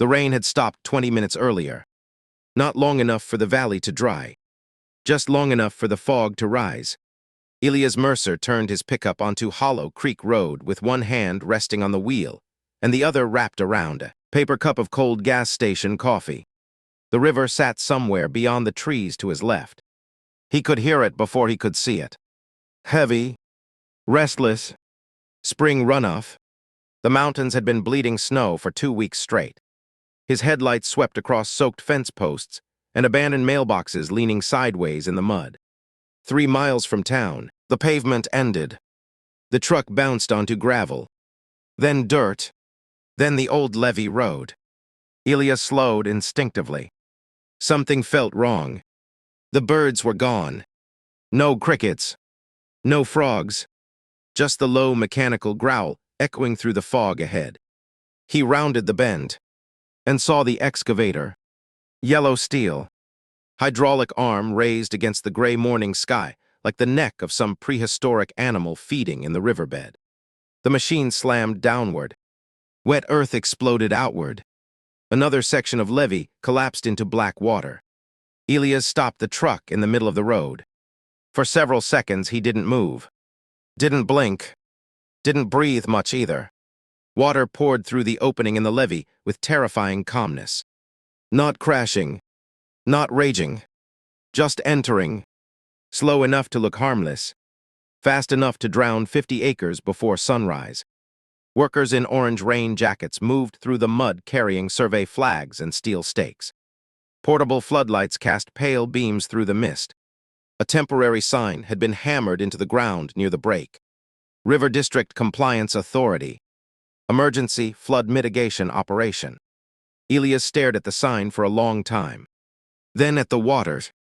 The rain had stopped 20 minutes earlier. Not long enough for the valley to dry. Just long enough for the fog to rise. Elias Mercer turned his pickup onto Hollow Creek Road with one hand resting on the wheel and the other wrapped around a paper cup of cold gas station coffee. The river sat somewhere beyond the trees to his left. He could hear it before he could see it. Heavy, restless, spring runoff. The mountains had been bleeding snow for 2 weeks straight. His headlights swept across soaked fence posts and abandoned mailboxes leaning sideways in the mud. 3 miles from town, the pavement ended. The truck bounced onto gravel, then dirt, then the old levee road. Elias slowed instinctively. Something felt wrong. The birds were gone. No crickets, no frogs, just the low mechanical growl echoing through the fog ahead. He rounded the bend and saw the excavator. Yellow steel, hydraulic arm raised against the gray morning sky like the neck of some prehistoric animal feeding in the riverbed. The machine slammed downward. Wet earth exploded outward. Another section of levee collapsed into black water. Elias stopped the truck in the middle of the road. For several seconds he didn't move. Didn't blink. Didn't breathe much either. Water poured through the opening in the levee with terrifying calmness. Not crashing. Not raging. Just entering. Slow enough to look harmless. Fast enough to drown 50 acres before sunrise. Workers in orange rain jackets moved through the mud carrying survey flags and steel stakes. Portable floodlights cast pale beams through the mist. A temporary sign had been hammered into the ground near the break. River District Compliance Authority. Emergency Flood Mitigation Operation. Elias stared at the sign for a long time. Then at the waters.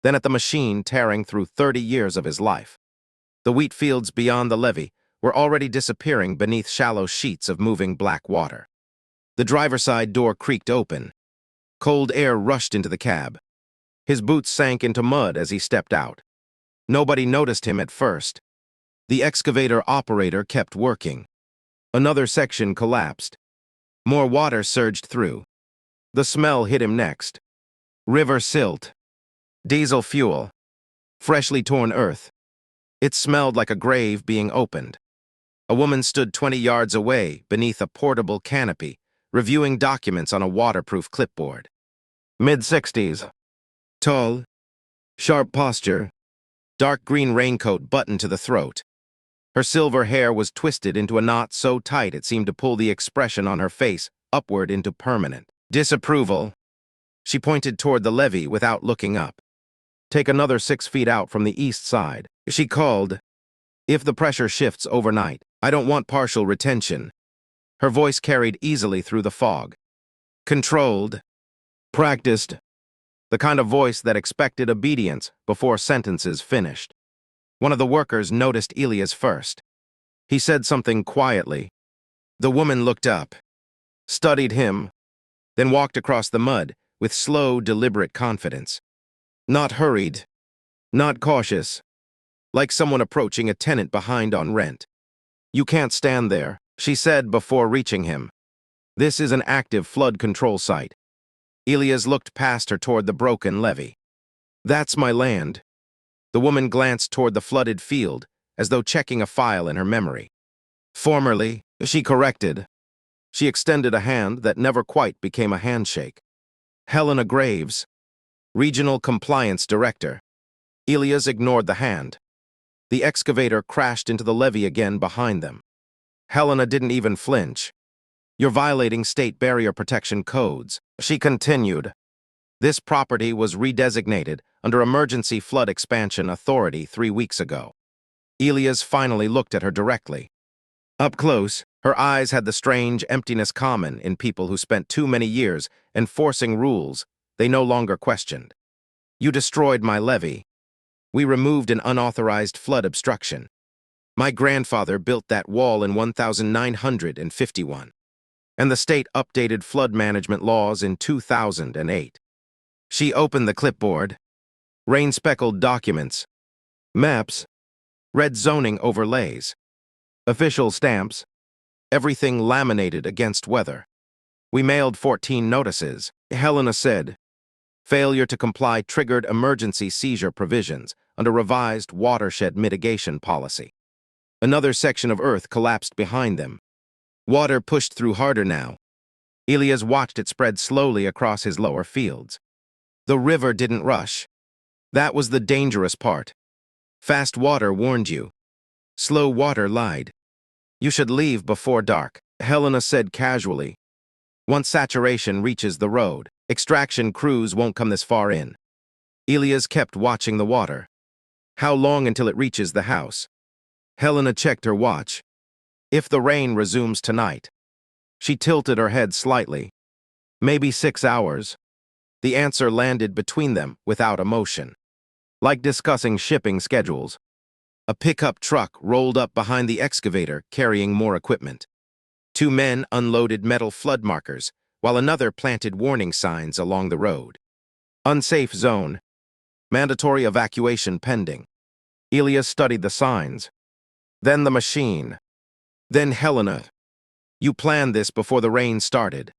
Then at the machine tearing through 30 years of his life. The wheat fields beyond the levee were already disappearing beneath shallow sheets of moving black water. The driver's side door creaked open. Cold air rushed into the cab. His boots sank into mud as he stepped out. Nobody noticed him at first. The excavator operator kept working. Another section collapsed. More water surged through. The smell hit him next. River silt. Diesel fuel. Freshly torn earth. It smelled like a grave being opened. A woman stood 20 yards away beneath a portable canopy, reviewing documents on a waterproof clipboard. Mid-60s. Tall. Sharp posture. Dark green raincoat buttoned to the throat. Her silver hair was twisted into a knot so tight it seemed to pull the expression on her face upward into permanent disapproval. She pointed toward the levee without looking up. Take another 6 feet out from the east side. She called. If the pressure shifts overnight, I don't want partial retention. Her voice carried easily through the fog. Controlled. Practiced. The kind of voice that expected obedience before sentences finished. One of the workers noticed Elias first. He said something quietly. The woman looked up, studied him, then walked across the mud with slow, deliberate confidence. Not hurried, not cautious, like someone approaching a tenant behind on rent. You can't stand there, she said before reaching him. This is an active flood control site. Elias looked past her toward the broken levee. That's my land. The woman glanced toward the flooded field, as though checking a file in her memory. Formerly, she corrected. She extended a hand that never quite became a handshake. Helena Graves, Regional Compliance Director. Elias ignored the hand. The excavator crashed into the levee again behind them. Helena didn't even flinch. You're violating state barrier protection codes, she continued. This property was redesignated under Emergency Flood Expansion Authority 3 weeks ago. Elias finally looked at her directly. Up close, her eyes had the strange emptiness common in people who spent too many years enforcing rules they no longer questioned. You destroyed my levee. We removed an unauthorized flood obstruction. My grandfather built that wall in 1951, and the state updated flood management laws in 2008. She opened the clipboard. Rain-speckled documents, maps, red zoning overlays, official stamps, everything laminated against weather. We mailed 14 notices, Helena said. Failure to comply triggered emergency seizure provisions under revised watershed mitigation policy. Another section of earth collapsed behind them. Water pushed through harder now. Elias watched it spread slowly across his lower fields. The river didn't rush. That was the dangerous part. Fast water warned you. Slow water lied. You should leave before dark, Helena said casually. Once saturation reaches the road, extraction crews won't come this far in. Elias kept watching the water. How long until it reaches the house? Helena checked her watch. If the rain resumes tonight. She tilted her head slightly. Maybe 6 hours. The answer landed between them without emotion. Like discussing shipping schedules. A pickup truck rolled up behind the excavator carrying more equipment. 2 men unloaded metal flood markers, while another planted warning signs along the road. Unsafe zone. Mandatory evacuation pending. Elias studied the signs. Then the machine. Then Helena. You planned this before the rain started.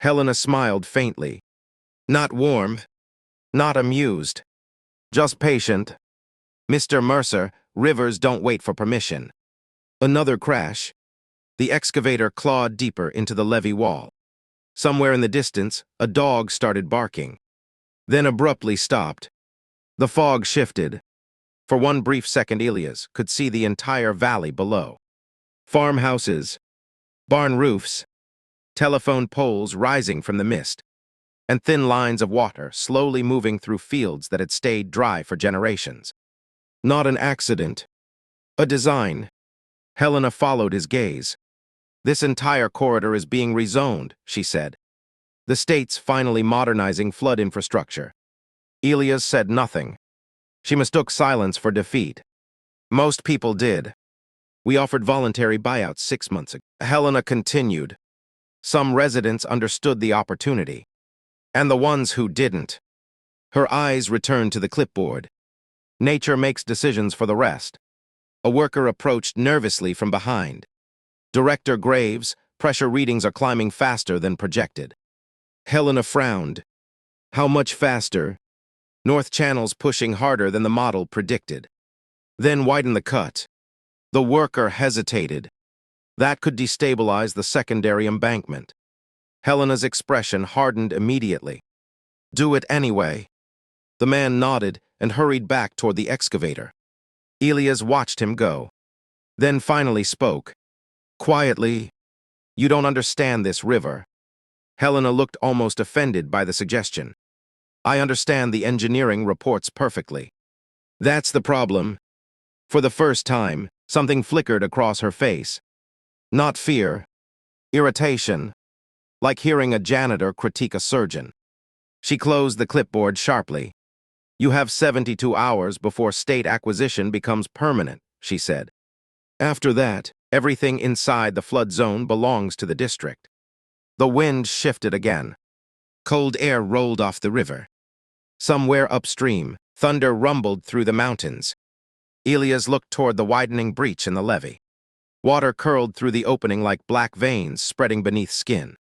Helena smiled faintly. Not warm. Not amused. Just patient. Mr. Mercer, rivers don't wait for permission. Another crash. The excavator clawed deeper into the levee wall. Somewhere in the distance, a dog started barking. Then abruptly stopped. The fog shifted. For one brief second, Elias could see the entire valley below. Farmhouses, barn roofs, telephone poles rising from the mist, and thin lines of water slowly moving through fields that had stayed dry for generations. Not an accident. A design. Helena followed his gaze. This entire corridor is being rezoned, she said. The state's finally modernizing flood infrastructure. Elias said nothing. She mistook silence for defeat. Most people did. We offered voluntary buyouts 6 months ago. Helena continued. Some residents understood the opportunity. And the ones who didn't. Her eyes returned to the clipboard. Nature makes decisions for the rest. A worker approached nervously from behind. Director Graves, pressure readings are climbing faster than projected. Helena frowned. How much faster? North Channel's pushing harder than the model predicted. Then widen the cut. The worker hesitated. That could destabilize the secondary embankment. Helena's expression hardened immediately. Do it anyway. The man nodded and hurried back toward the excavator. Elias watched him go. Then finally spoke. Quietly, you don't understand this river. Helena looked almost offended by the suggestion. I understand the engineering reports perfectly. That's the problem. For the first time, something flickered across her face. Not fear. Irritation. Like hearing a janitor critique a surgeon. She closed the clipboard sharply. You have 72 hours before state acquisition becomes permanent, she said. After that, everything inside the flood zone belongs to the district. The wind shifted again. Cold air rolled off the river. Somewhere upstream, thunder rumbled through the mountains. Elias looked toward the widening breach in the levee. Water curled through the opening like black veins spreading beneath skin.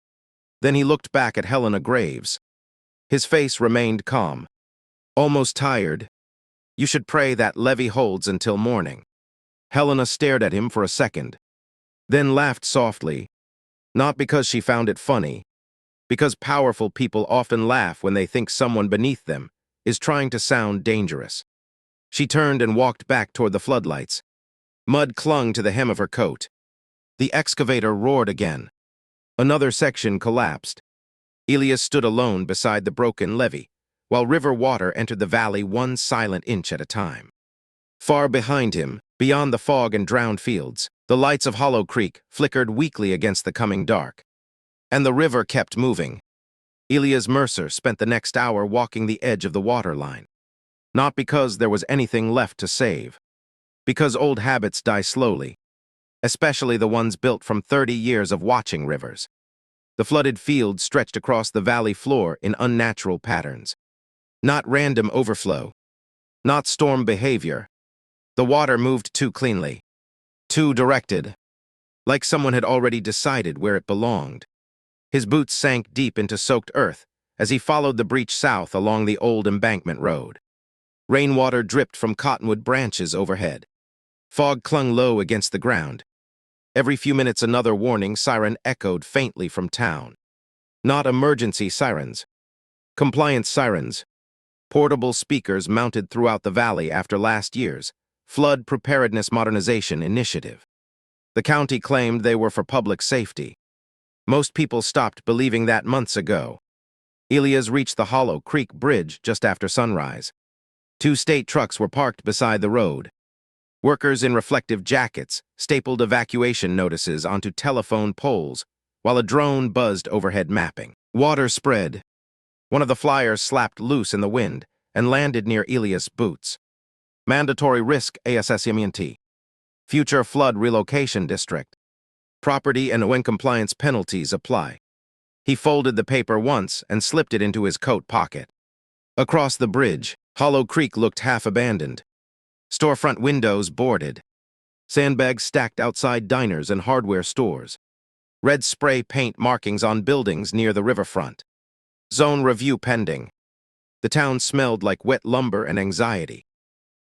Then he looked back at Helena Graves. His face remained calm. Almost tired. You should pray that levee holds until morning. Helena stared at him for a second, then laughed softly. Not because she found it funny, because powerful people often laugh when they think someone beneath them is trying to sound dangerous. She turned and walked back toward the floodlights. Mud clung to the hem of her coat. The excavator roared again. Another section collapsed. Elias stood alone beside the broken levee, while river water entered the valley 1 silent inch at a time. Far behind him, beyond the fog and drowned fields, the lights of Hollow Creek flickered weakly against the coming dark. And the river kept moving. Elias Mercer spent the next hour walking the edge of the water line. Not because there was anything left to save. Because old habits die slowly, especially the ones built from 30 years of watching rivers. The flooded fields stretched across the valley floor in unnatural patterns. Not random overflow. Not storm behavior. The water moved too cleanly. Too directed. Like someone had already decided where it belonged. His boots sank deep into soaked earth as he followed the breach south along the old embankment road. Rainwater dripped from cottonwood branches overhead. Fog clung low against the ground. Every few minutes another warning siren echoed faintly from town. Not emergency sirens. Compliance sirens. Portable speakers mounted throughout the valley after last year's Flood Preparedness Modernization Initiative. The county claimed they were for public safety. Most people stopped believing that months ago. Elias reached the Hollow Creek Bridge just after sunrise. 2 state trucks were parked beside the road. Workers in reflective jackets stapled evacuation notices onto telephone poles while a drone buzzed overhead mapping. Water spread. One of the flyers slapped loose in the wind and landed near Elias' boots. Mandatory risk assessment. Future flood relocation district. Property and ON compliance penalties apply. He folded the paper once and slipped it into his coat pocket. Across the bridge, Hollow Creek looked half-abandoned. Storefront windows boarded. Sandbags stacked outside diners and hardware stores. Red spray paint markings on buildings near the riverfront. Zone review pending. The town smelled like wet lumber and anxiety.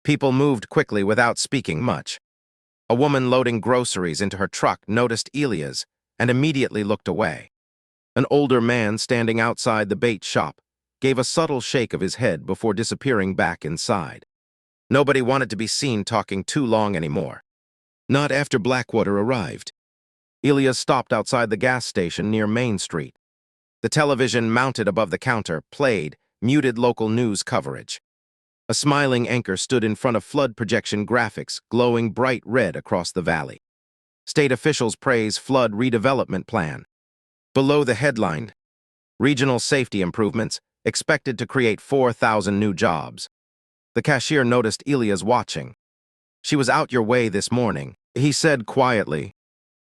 People moved quickly without speaking much. A woman loading groceries into her truck noticed Elias and immediately looked away. An older man standing outside the bait shop gave a subtle shake of his head before disappearing back inside. Nobody wanted to be seen talking too long anymore. Not after Blackwater arrived. Elias stopped outside the gas station near Main Street. The television mounted above the counter played muted local news coverage. A smiling anchor stood in front of flood projection graphics glowing bright red across the valley. State officials praise flood redevelopment plan. Below the headline, regional safety improvements expected to create 4,000 new jobs. The cashier noticed Elias watching. "She was out your way this morning," he said quietly.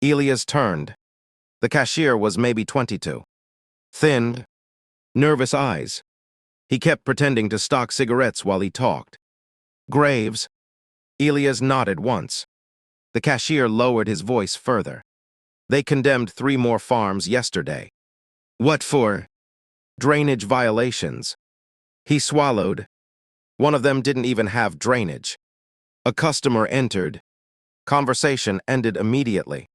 Elias turned. The cashier was maybe 22. Thin, nervous eyes. He kept pretending to stock cigarettes while he talked. "Graves?" Elias nodded once. The cashier lowered his voice further. "They condemned 3 more farms yesterday." "What for?" "Drainage violations." He swallowed. One of them didn't even have drainage. A customer entered. Conversation ended immediately.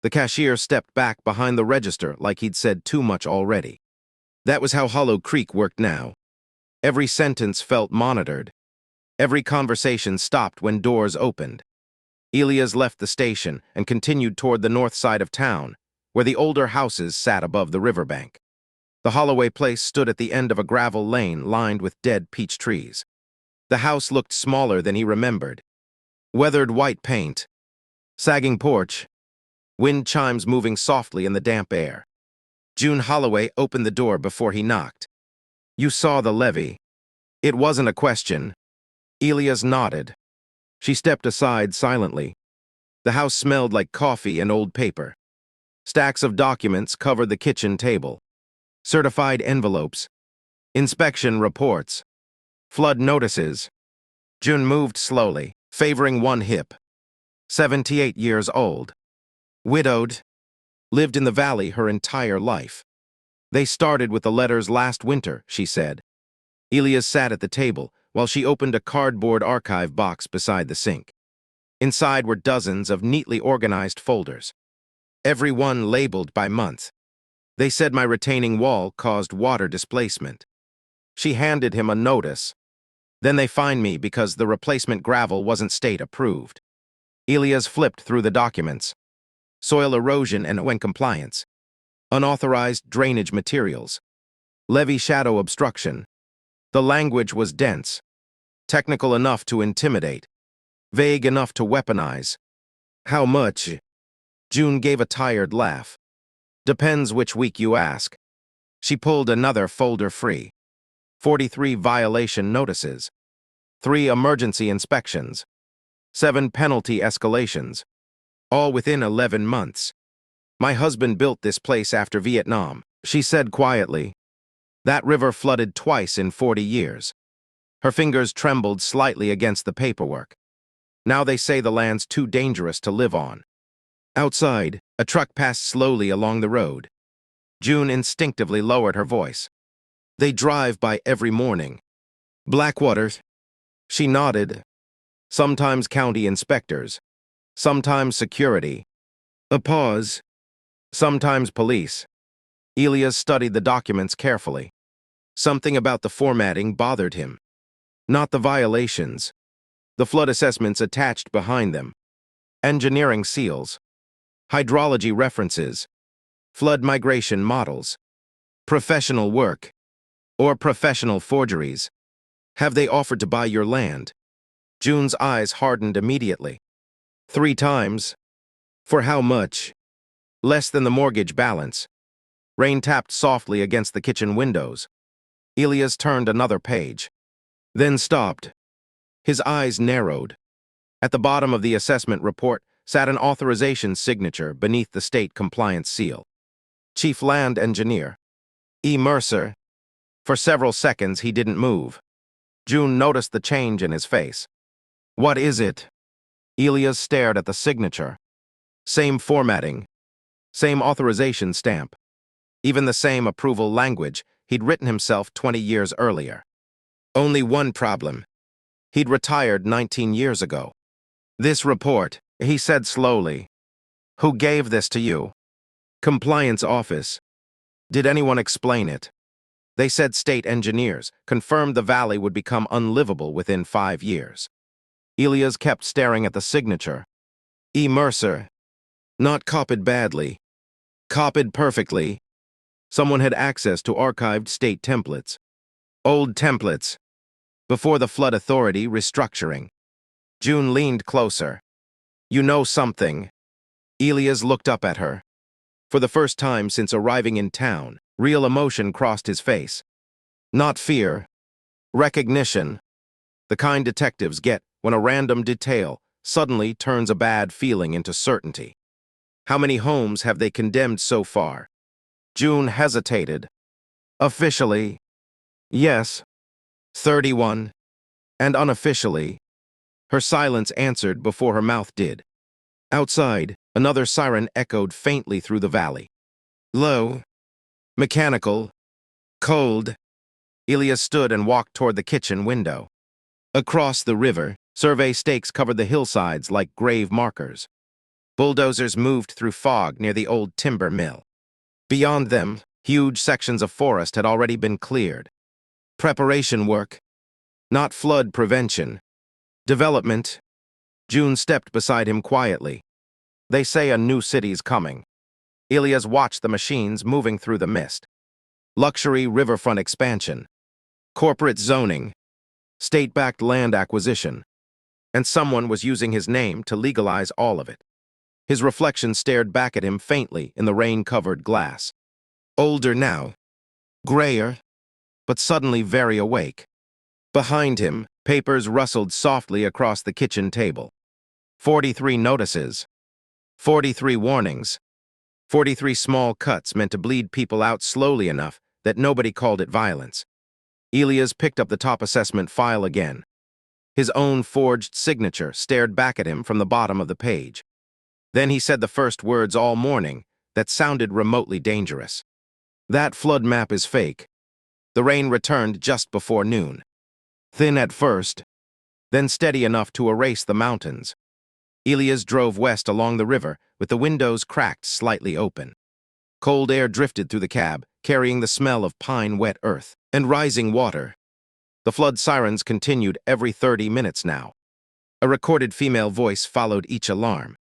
The cashier stepped back behind the register like he'd said too much already. That was how Hollow Creek worked now. Every sentence felt monitored. Every conversation stopped when doors opened. Elias left the station and continued toward the north side of town, where the older houses sat above the riverbank. The Holloway place stood at the end of a gravel lane lined with dead peach trees. The house looked smaller than he remembered. Weathered white paint. Sagging porch. Wind chimes moving softly in the damp air. June Holloway opened the door before he knocked. "You saw the levee." It wasn't a question. Elias nodded. She stepped aside silently. The house smelled like coffee and old paper. Stacks of documents covered the kitchen table. Certified envelopes. Inspection reports. Flood notices. June moved slowly, favoring one hip. 78 years old. Widowed. Lived in the valley her entire life. "They started with the letters last winter," she said. Elias sat at the table while she opened a cardboard archive box beside the sink. Inside were dozens of neatly organized folders. Every one labeled by month. "They said my retaining wall caused water displacement." She handed him a notice. "Then they fined me because the replacement gravel wasn't state approved." Elias flipped through the documents. Soil erosion and ON compliance. Unauthorized drainage materials. Levee shadow obstruction. The language was dense. Technical enough to intimidate. Vague enough to weaponize. "How much?" June gave a tired laugh. "Depends which week you ask." She pulled another folder free. 43 violation notices. 3 emergency inspections. 7 penalty escalations. All within 11 months. "My husband built this place after Vietnam," she said quietly. "That river flooded twice in 40 years." Her fingers trembled slightly against the paperwork. "Now they say the land's too dangerous to live on." Outside, a truck passed slowly along the road. June instinctively lowered her voice. They drive by every morning. Blackwater. She nodded. Sometimes county inspectors. Sometimes security. A pause. Sometimes police. Elias studied the documents carefully. Something about the formatting bothered him. Not the violations. The flood assessments attached behind them. Engineering seals. Hydrology references. Flood migration models. Professional work. Or professional forgeries. Have they offered to buy your land? June's eyes hardened immediately. 3 times. For how much? Less than the mortgage balance. Rain tapped softly against the kitchen windows. Elias turned another page. Then stopped. His eyes narrowed. At the bottom of the assessment report sat an authorization signature beneath the state compliance seal. Chief Land Engineer. E. Mercer. For several seconds he didn't move. June noticed the change in his face. What is it? Elias stared at the signature. Same formatting. Same authorization stamp. Even the same approval language he'd written himself 20 years earlier. Only one problem. He'd retired 19 years ago. This report, he said slowly. Who gave this to you? Compliance office. Did anyone explain it? They said state engineers confirmed the valley would become unlivable within 5 years. Elias kept staring at the signature. E. Mercer. Not copied badly. Copied perfectly. Someone had access to archived state templates. Old templates. Before the flood authority restructuring. June leaned closer. You know something. Elias looked up at her. For the first time since arriving in town, real emotion crossed his face. Not fear. Recognition. The kind detectives get when a random detail suddenly turns a bad feeling into certainty. How many homes have they condemned so far? June hesitated. Officially, yes. 31. And unofficially, her silence answered before her mouth did. Outside, another siren echoed faintly through the valley. Low. Mechanical. Cold. Elias stood and walked toward the kitchen window. Across the river, survey stakes covered the hillsides like grave markers. Bulldozers moved through fog near the old timber mill. Beyond them, huge sections of forest had already been cleared. Preparation work. Not flood prevention. Development. June stepped beside him quietly. They say a new city's coming. Elias watched the machines moving through the mist. Luxury riverfront expansion. Corporate zoning. State-backed land acquisition. And someone was using his name to legalize all of it. His reflection stared back at him faintly in the rain-covered glass. Older now. Grayer. But suddenly very awake. Behind him, papers rustled softly across the kitchen table. 43 notices. 43 warnings. 43 small cuts meant to bleed people out slowly enough that nobody called it violence. Elias picked up the top assessment file again. His own forged signature stared back at him from the bottom of the page. Then he said the first words all morning that sounded remotely dangerous. That flood map is fake. The rain returned just before noon. Thin at first, then steady enough to erase the mountains. Elias drove west along the river with the windows cracked slightly open. Cold air drifted through the cab, carrying the smell of pine-wet earth and rising water. The flood sirens continued every 30 minutes now. A recorded female voice followed each alarm.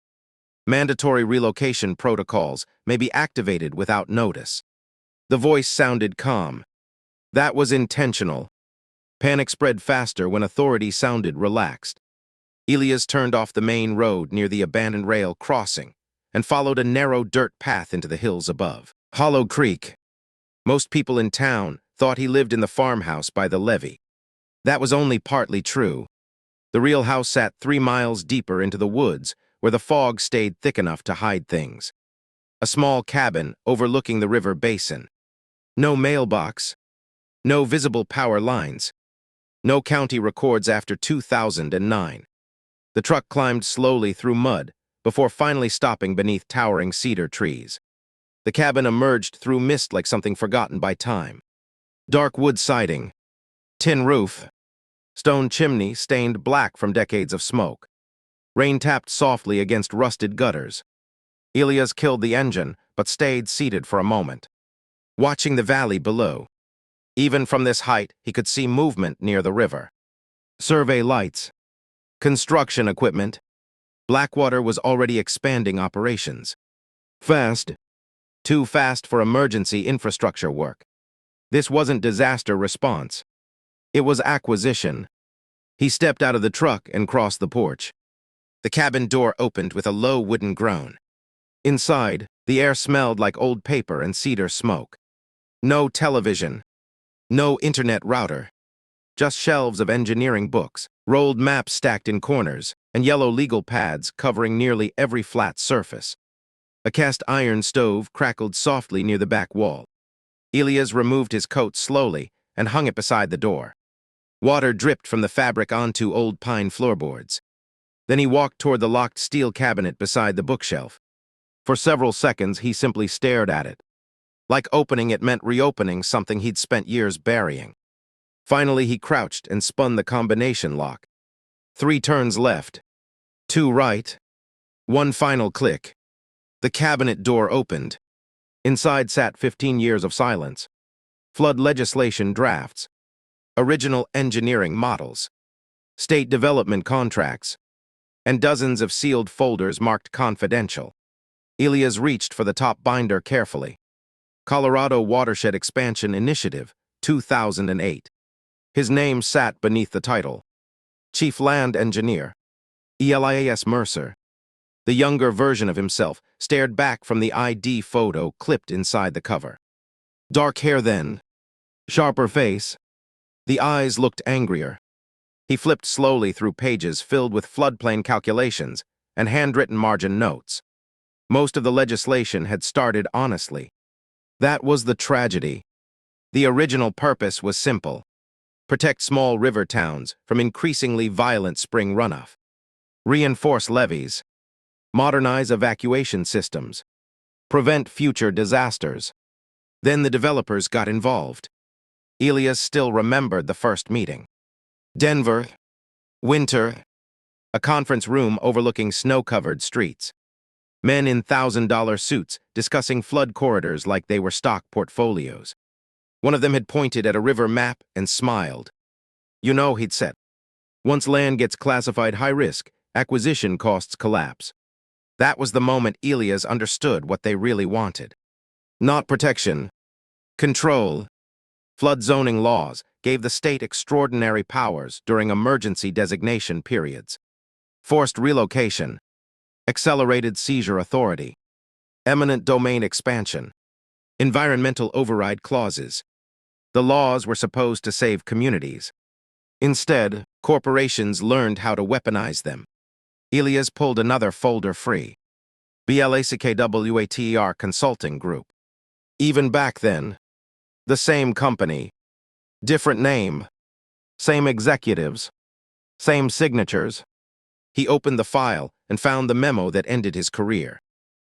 Mandatory relocation protocols may be activated without notice. The voice sounded calm. That was intentional. Panic spread faster when authority sounded relaxed. Elias turned off the main road near the abandoned rail crossing and followed a narrow dirt path into the hills above. Hollow Creek. Most people in town thought he lived in the farmhouse by the levee. That was only partly true. The real house sat 3 miles deeper into the woods, where the fog stayed thick enough to hide things. A small cabin overlooking the river basin. No mailbox. No visible power lines. No county records after 2009. The truck climbed slowly through mud before finally stopping beneath towering cedar trees. The cabin emerged through mist like something forgotten by time. Dark wood siding, tin roof, stone chimney stained black from decades of smoke. Rain tapped softly against rusted gutters. Elias killed the engine, but stayed seated for a moment, watching the valley below. Even from this height, he could see movement near the river. Survey lights, construction equipment. Blackwater was already expanding operations. Fast. Too fast for emergency infrastructure work. This wasn't disaster response. It was acquisition. He stepped out of the truck and crossed the porch. The cabin door opened with a low wooden groan. Inside, the air smelled like old paper and cedar smoke. No television. No internet router. Just shelves of engineering books, rolled maps stacked in corners, and yellow legal pads covering nearly every flat surface. A cast iron stove crackled softly near the back wall. Elias removed his coat slowly and hung it beside the door. Water dripped from the fabric onto old pine floorboards. Then he walked toward the locked steel cabinet beside the bookshelf. For several seconds, he simply stared at it. Like opening it meant reopening something he'd spent years burying. Finally, he crouched and spun the combination lock. 3 turns left, 2 right, 1 final click. The cabinet door opened. Inside sat 15 years of silence. Flood legislation drafts. Original engineering models. State development contracts. And dozens of sealed folders marked confidential. Elias reached for the top binder carefully. Colorado Watershed Expansion Initiative, 2008. His name sat beneath the title. Chief Land Engineer, Elias Mercer. The younger version of himself stared back from the ID photo clipped inside the cover. Dark hair then, sharper face. The eyes looked angrier. He flipped slowly through pages filled with floodplain calculations and handwritten margin notes. Most of the legislation had started honestly. That was the tragedy. The original purpose was simple: protect small river towns from increasingly violent spring runoff, reinforce levees, modernize evacuation systems, prevent future disasters. Then the developers got involved. Elias still remembered the first meeting. Denver, winter, a conference room overlooking snow-covered streets. Men in $1,000 suits discussing flood corridors like they were stock portfolios. One of them had pointed at a river map and smiled. You know, he'd said, once land gets classified high risk, acquisition costs collapse. That was the moment Elias understood what they really wanted. Not protection, control. Flood zoning laws gave the state extraordinary powers during emergency designation periods. Forced relocation, accelerated seizure authority, eminent domain expansion, environmental override clauses. The laws were supposed to save communities. Instead, corporations learned how to weaponize them. Elias pulled another folder free. BLACKWATER Consulting Group. Even back then, the same company, different name, same executives, same signatures. He opened the file and found the memo that ended his career.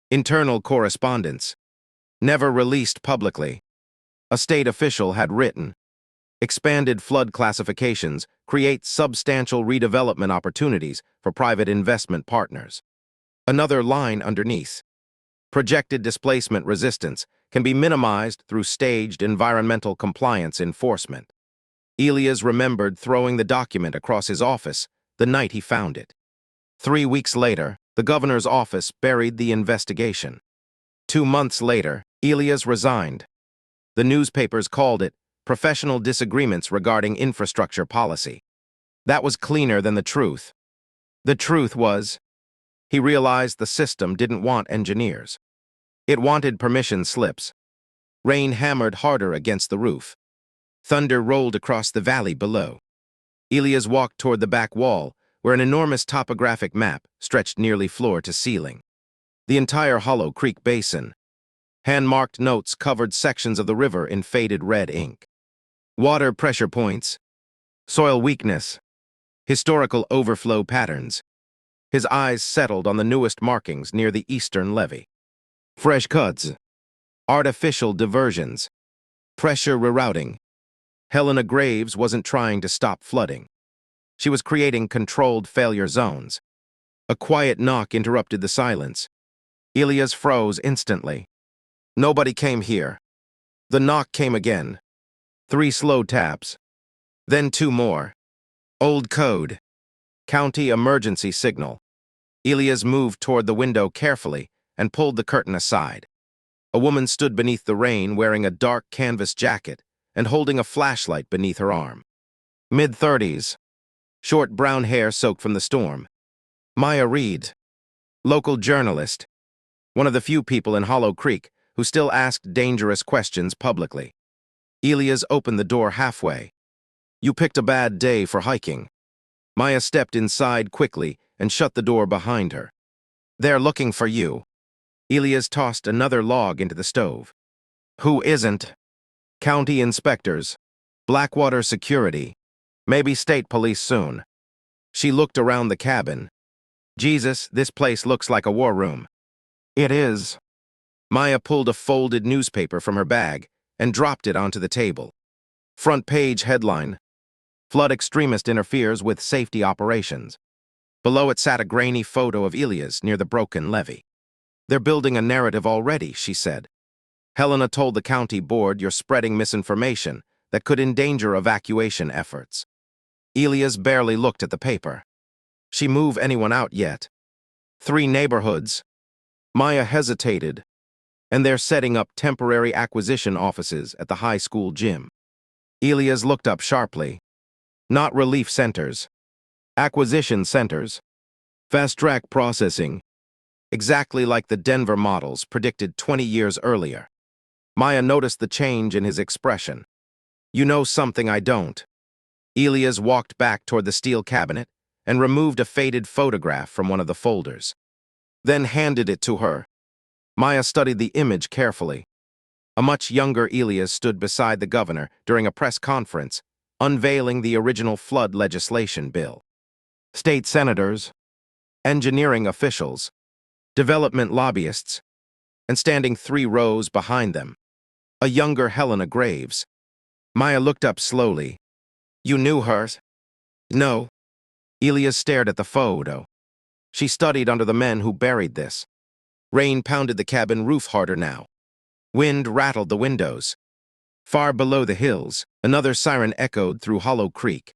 Internal correspondence, never released publicly. A state official had written, expanded flood classifications create substantial redevelopment opportunities for private investment partners. Another line underneath, projected displacement resistance can be minimized through staged environmental compliance enforcement. Elias remembered throwing the document across his office the night he found it. 3 weeks later, the governor's office buried the investigation. 2 months later, Elias resigned. The newspapers called it professional disagreements regarding infrastructure policy. That was cleaner than the truth. The truth was, he realized the system didn't want engineers. It wanted permission slips. Rain hammered harder against the roof. Thunder rolled across the valley below. Elias walked toward the back wall, where an enormous topographic map stretched nearly floor to ceiling. The entire Hollow Creek Basin. Hand-marked notes covered sections of the river in faded red ink. Water pressure points, soil weakness, historical overflow patterns. His eyes settled on the newest markings near the eastern levee. Fresh cuts, Artificial diversions. Pressure rerouting. Helena Graves wasn't trying to stop flooding. She was creating controlled failure zones. A quiet knock interrupted the silence. Elias froze instantly. Nobody came here. The knock came again. 3 slow taps. Then 2 more. Old code. County emergency signal. Elias moved toward the window carefully and pulled the curtain aside. A woman stood beneath the rain wearing a dark canvas jacket and holding a flashlight beneath her arm. Mid-30s. Short brown hair soaked from the storm. Maya Reed. Local journalist. One of the few people in Hollow Creek who still asked dangerous questions publicly. Elias opened the door halfway. You picked a bad day for hiking. Maya stepped inside quickly and shut the door behind her. They're looking for you. Elias tossed another log into the stove. Who isn't? County inspectors. Blackwater security. Maybe state police soon. She looked around the cabin. Jesus, this place looks like a war room. It is. Maya pulled a folded newspaper from her bag and dropped it onto the table. Front page headline. Flood extremist interferes with safety operations. Below it sat a grainy photo of Elias near the broken levee. They're building a narrative already, she said. Helena told the county board you're spreading misinformation that could endanger evacuation efforts. Elias barely looked at the paper. She move anyone out yet? 3 neighborhoods. Maya hesitated, and they're setting up temporary acquisition offices at the high school gym. Elias looked up sharply. Not relief centers. Acquisition centers. Fast-track processing. Exactly like the Denver models predicted 20 years earlier. Maya noticed the change in his expression. You know something I don't. Elias walked back toward the steel cabinet and removed a faded photograph from one of the folders. Then handed it to her. Maya studied the image carefully. A much younger Elias stood beside the governor during a press conference, unveiling the original flood legislation bill. State senators, engineering officials, development lobbyists, and standing 3 rows behind them, a younger Helena Graves. Maya looked up slowly. You knew her? No. Elias stared at the photo. She studied under the men who buried this. Rain pounded the cabin roof harder now. Wind rattled the windows. Far below the hills, another siren echoed through Hollow Creek.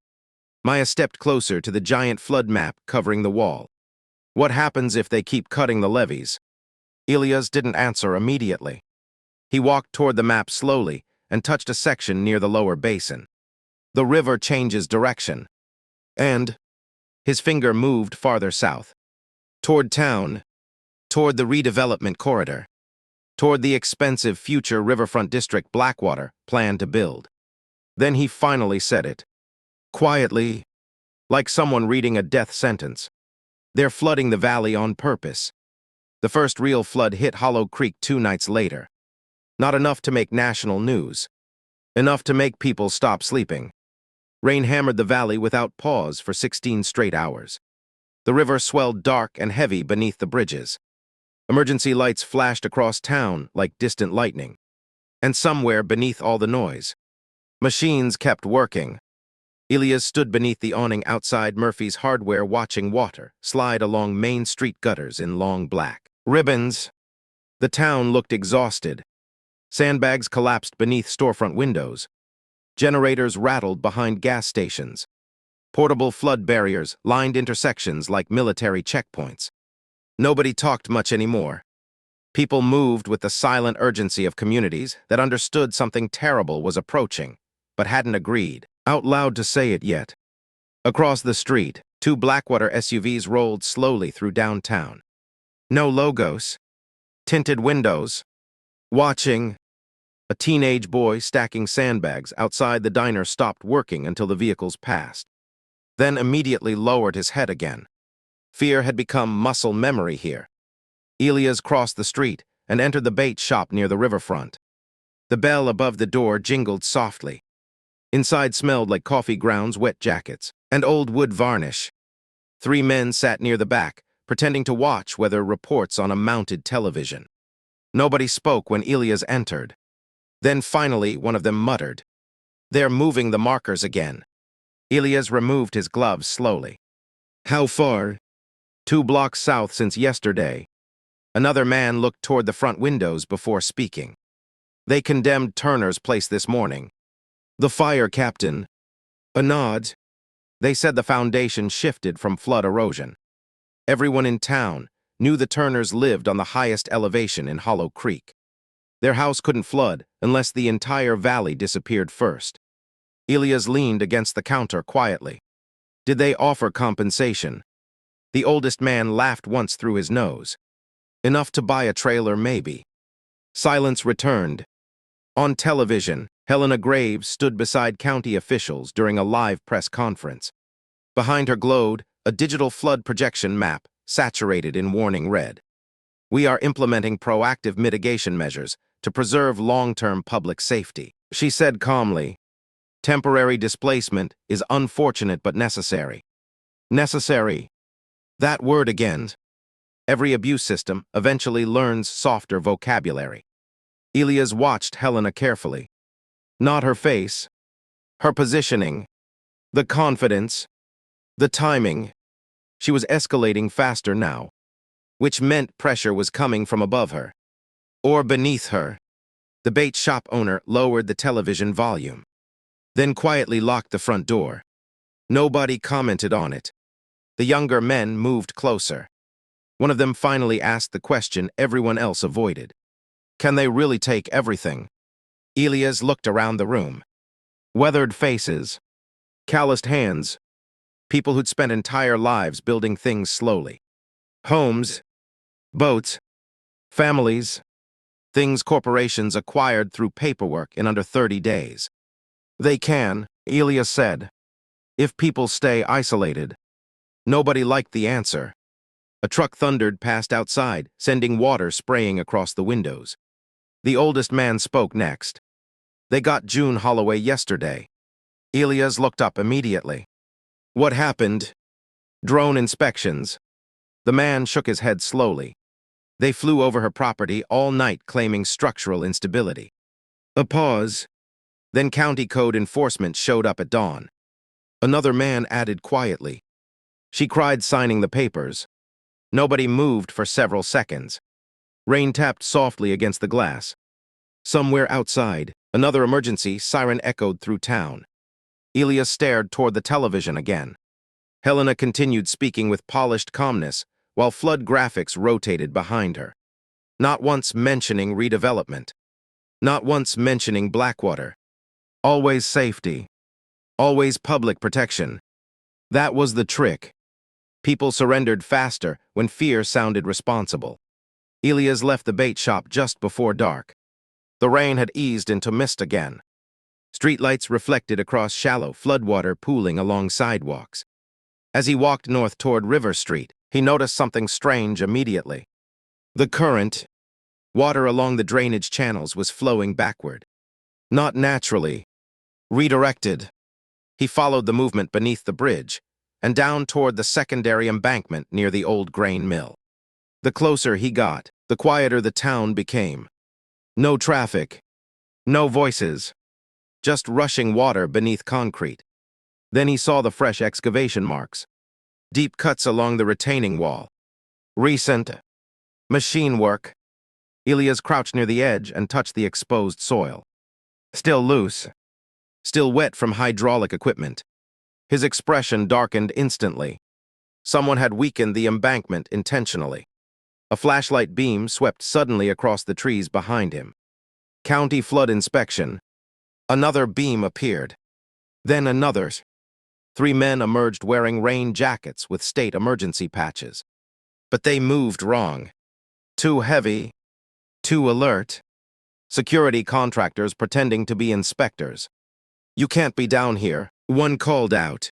Maya stepped closer to the giant flood map covering the wall. What happens if they keep cutting the levees? Elias didn't answer immediately. He walked toward the map slowly and touched a section near the lower basin. The river changes direction. And his finger moved farther south. Toward town. Toward the redevelopment corridor. Toward the expensive future riverfront district Blackwater planned to build. Then he finally said it. Quietly, like someone reading a death sentence. They're flooding the valley on purpose. The first real flood hit Hollow Creek 2 nights later. Not enough to make national news. Enough to make people stop sleeping. Rain hammered the valley without pause for 16 straight hours. The river swelled dark and heavy beneath the bridges. Emergency lights flashed across town like distant lightning. And somewhere beneath all the noise, machines kept working. Elias stood beneath the awning outside Murphy's Hardware watching water slide along Main Street gutters in long black ribbons. The town looked exhausted. Sandbags collapsed beneath storefront windows. Generators rattled behind gas stations. Portable flood barriers lined intersections like military checkpoints. Nobody talked much anymore. People moved with the silent urgency of communities that understood something terrible was approaching, but hadn't agreed out loud to say it yet. Across the street, 2 Blackwater SUVs rolled slowly through downtown. No logos. Tinted windows. Watching. A teenage boy stacking sandbags outside the diner stopped working until the vehicles passed. Then immediately lowered his head again. Fear had become muscle memory here. Elias crossed the street and entered the bait shop near the riverfront. The bell above the door jingled softly. Inside smelled like coffee grounds, wet jackets, and old wood varnish. 3 men sat near the back, pretending to watch weather reports on a mounted television. Nobody spoke when Elias entered. Then finally, one of them muttered, "They're moving the markers again." Elias removed his gloves slowly. "How far?" "2 blocks south since yesterday." Another man looked toward the front windows before speaking. "They condemned Turner's place this morning." "The fire captain?" A nod. "They said the foundation shifted from flood erosion." Everyone in town knew the Turners lived on the highest elevation in Hollow Creek. Their house couldn't flood unless the entire valley disappeared first. Elias leaned against the counter quietly. "Did they offer compensation?" The oldest man laughed once through his nose. "Enough to buy a trailer, maybe." Silence returned. On television, Helena Graves stood beside county officials during a live press conference. Behind her glowed a digital flood projection map saturated in warning red. "We are implementing proactive mitigation measures to preserve long-term public safety," she said calmly. "Temporary displacement is unfortunate but necessary." Necessary. That word again. Every abuse system eventually learns softer vocabulary. Elias watched Helena carefully. Not her face, her positioning, the confidence, the timing. She was escalating faster now, which meant pressure was coming from above her. Or beneath her. The bait shop owner lowered the television volume, then quietly locked the front door. Nobody commented on it. The younger men moved closer. One of them finally asked the question everyone else avoided. "Can they really take everything?" Elias looked around the room. Weathered faces, calloused hands, people who'd spent entire lives building things slowly. Homes, boats, families, things corporations acquired through paperwork in under 30 days. "They can," Elias said, "if people stay isolated." Nobody liked the answer. A truck thundered past outside, sending water spraying across the windows. The oldest man spoke next. "They got June Holloway yesterday." Elias looked up immediately. "What happened?" "Drone inspections." The man shook his head slowly. "They flew over her property all night claiming structural instability." A pause. Then county code enforcement showed up at dawn. Another man added quietly. "She cried signing the papers." Nobody moved for several seconds. Rain tapped softly against the glass. Somewhere outside, another emergency siren echoed through town. Elias stared toward the television again. Helena continued speaking with polished calmness, while flood graphics rotated behind her. Not once mentioning redevelopment. Not once mentioning Blackwater. Always safety. Always public protection. That was the trick. People surrendered faster when fear sounded responsible. Elias left the bait shop just before dark. The rain had eased into mist again. Streetlights reflected across shallow floodwater pooling along sidewalks. As he walked north toward River Street, he noticed something strange immediately. The current, water along the drainage channels, was flowing backward. Not naturally. Redirected. He followed the movement beneath the bridge and down toward the secondary embankment near the old grain mill. The closer he got, the quieter the town became. No traffic. No voices. Just rushing water beneath concrete. Then he saw the fresh excavation marks. Deep cuts along the retaining wall. Recent. Machine work. Elias crouched near the edge and touched the exposed soil. Still loose. Still wet from hydraulic equipment. His expression darkened instantly. Someone had weakened the embankment intentionally. A flashlight beam swept suddenly across the trees behind him. County flood inspection. Another beam appeared. Then another. 3 men emerged wearing rain jackets with state emergency patches. But they moved wrong. Too heavy. Too alert. Security contractors pretending to be inspectors. "You can't be down here," one called out.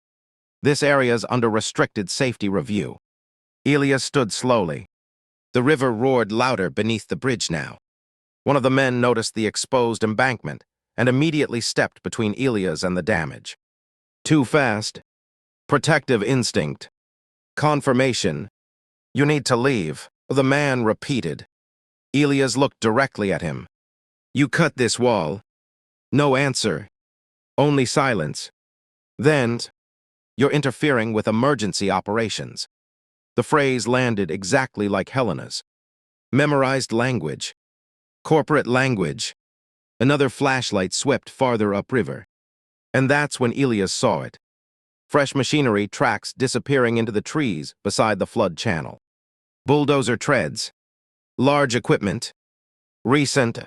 "This area's under restricted safety review." Elias stood slowly. The river roared louder beneath the bridge now. One of the men noticed the exposed embankment and immediately stepped between Elias and the damage. Too fast. Protective instinct. Confirmation. "You need to leave," the man repeated. Elias looked directly at him. You cut this wall. No answer. Only silence. Then, you're interfering with emergency operations. The phrase landed exactly like Helena's. Memorized language. Corporate language. Another flashlight swept farther upriver. And that's when Elias saw it. Fresh machinery tracks disappearing into the trees beside the flood channel. Bulldozer treads. Large equipment. Recent.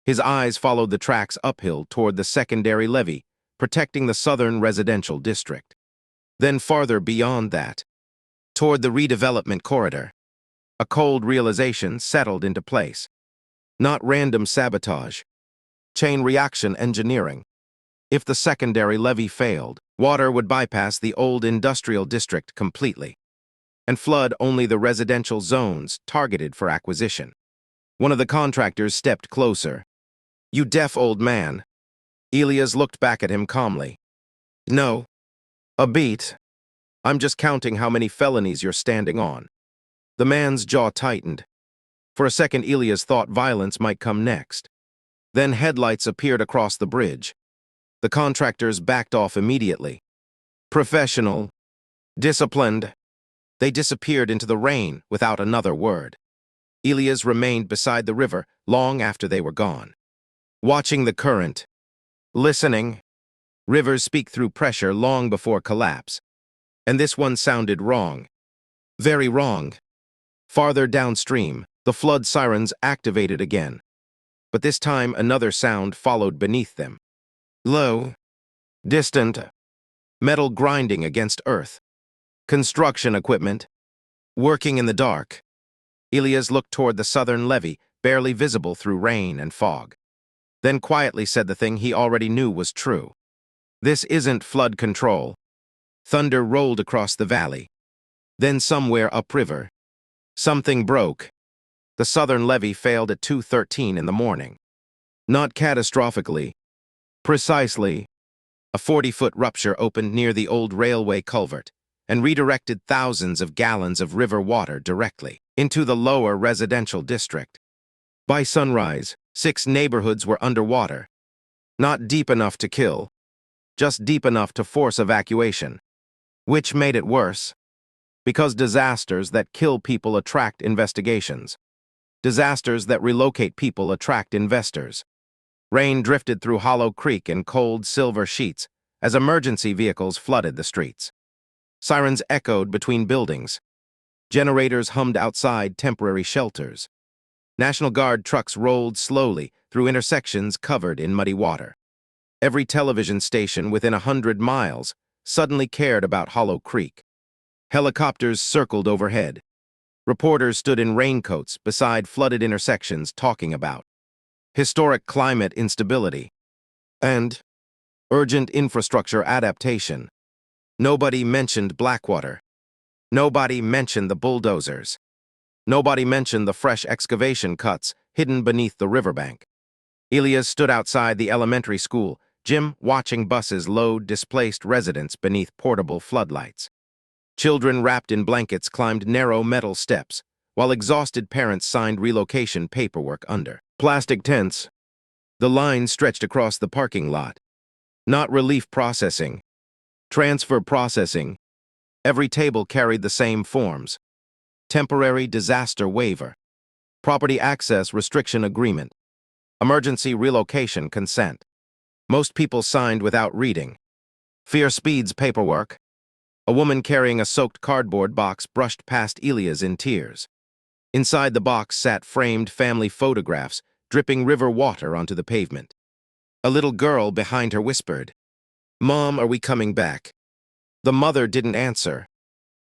His eyes followed the tracks uphill toward the secondary levee, protecting the southern residential district. Then farther beyond that, toward the redevelopment corridor. A cold realization settled into place. Not random sabotage. Chain reaction engineering. If the secondary levee failed, water would bypass the old industrial district completely and flood only the residential zones targeted for acquisition. One of the contractors stepped closer. You deaf old man. Elias looked back at him calmly. No. A beat. I'm just counting how many felonies you're standing on. The man's jaw tightened. For a second, Elias thought violence might come next. Then headlights appeared across the bridge. The contractors backed off immediately. Professional. Disciplined. They disappeared into the rain without another word. Elias remained beside the river long after they were gone. Watching the current. Listening. Rivers speak through pressure long before collapse. And this one sounded wrong. Very wrong. Farther downstream, the flood sirens activated again. But this time another sound followed beneath them. Low. Distant. Metal grinding against earth. Construction equipment. Working in the dark. Elias looked toward the southern levee, barely visible through rain and fog. Then quietly said the thing he already knew was true. This isn't flood control. Thunder rolled across the valley. Then somewhere upriver, something broke. The southern levee failed at 2:13 in the morning. Not catastrophically. Precisely. A 40-foot rupture opened near the old railway culvert and redirected thousands of gallons of river water directly into the lower residential district. By sunrise, 6 neighborhoods were underwater. Not deep enough to kill, just deep enough to force evacuation. Which made it worse. Because disasters that kill people attract investigations. Disasters that relocate people attract investors. Rain drifted through Hollow Creek in cold silver sheets as emergency vehicles flooded the streets. Sirens echoed between buildings. Generators hummed outside temporary shelters. National Guard trucks rolled slowly through intersections covered in muddy water. Every television station within 100 miles suddenly cared about Hollow Creek. Helicopters circled overhead. Reporters stood in raincoats beside flooded intersections talking about historic climate instability and urgent infrastructure adaptation. Nobody mentioned Blackwater. Nobody mentioned the bulldozers. Nobody mentioned the fresh excavation cuts hidden beneath the riverbank. Elias stood outside the elementary school, Jim watching buses load displaced residents beneath portable floodlights. Children wrapped in blankets climbed narrow metal steps, while exhausted parents signed relocation paperwork under plastic tents. The line stretched across the parking lot. Not relief processing. Transfer processing. Every table carried the same forms. Temporary disaster waiver. Property access restriction agreement. Emergency relocation consent. Most people signed without reading. Fear speeds paperwork. A woman carrying a soaked cardboard box brushed past Elias in tears. Inside the box sat framed family photographs, dripping river water onto the pavement. A little girl behind her whispered, "Mom, are we coming back?" The mother didn't answer.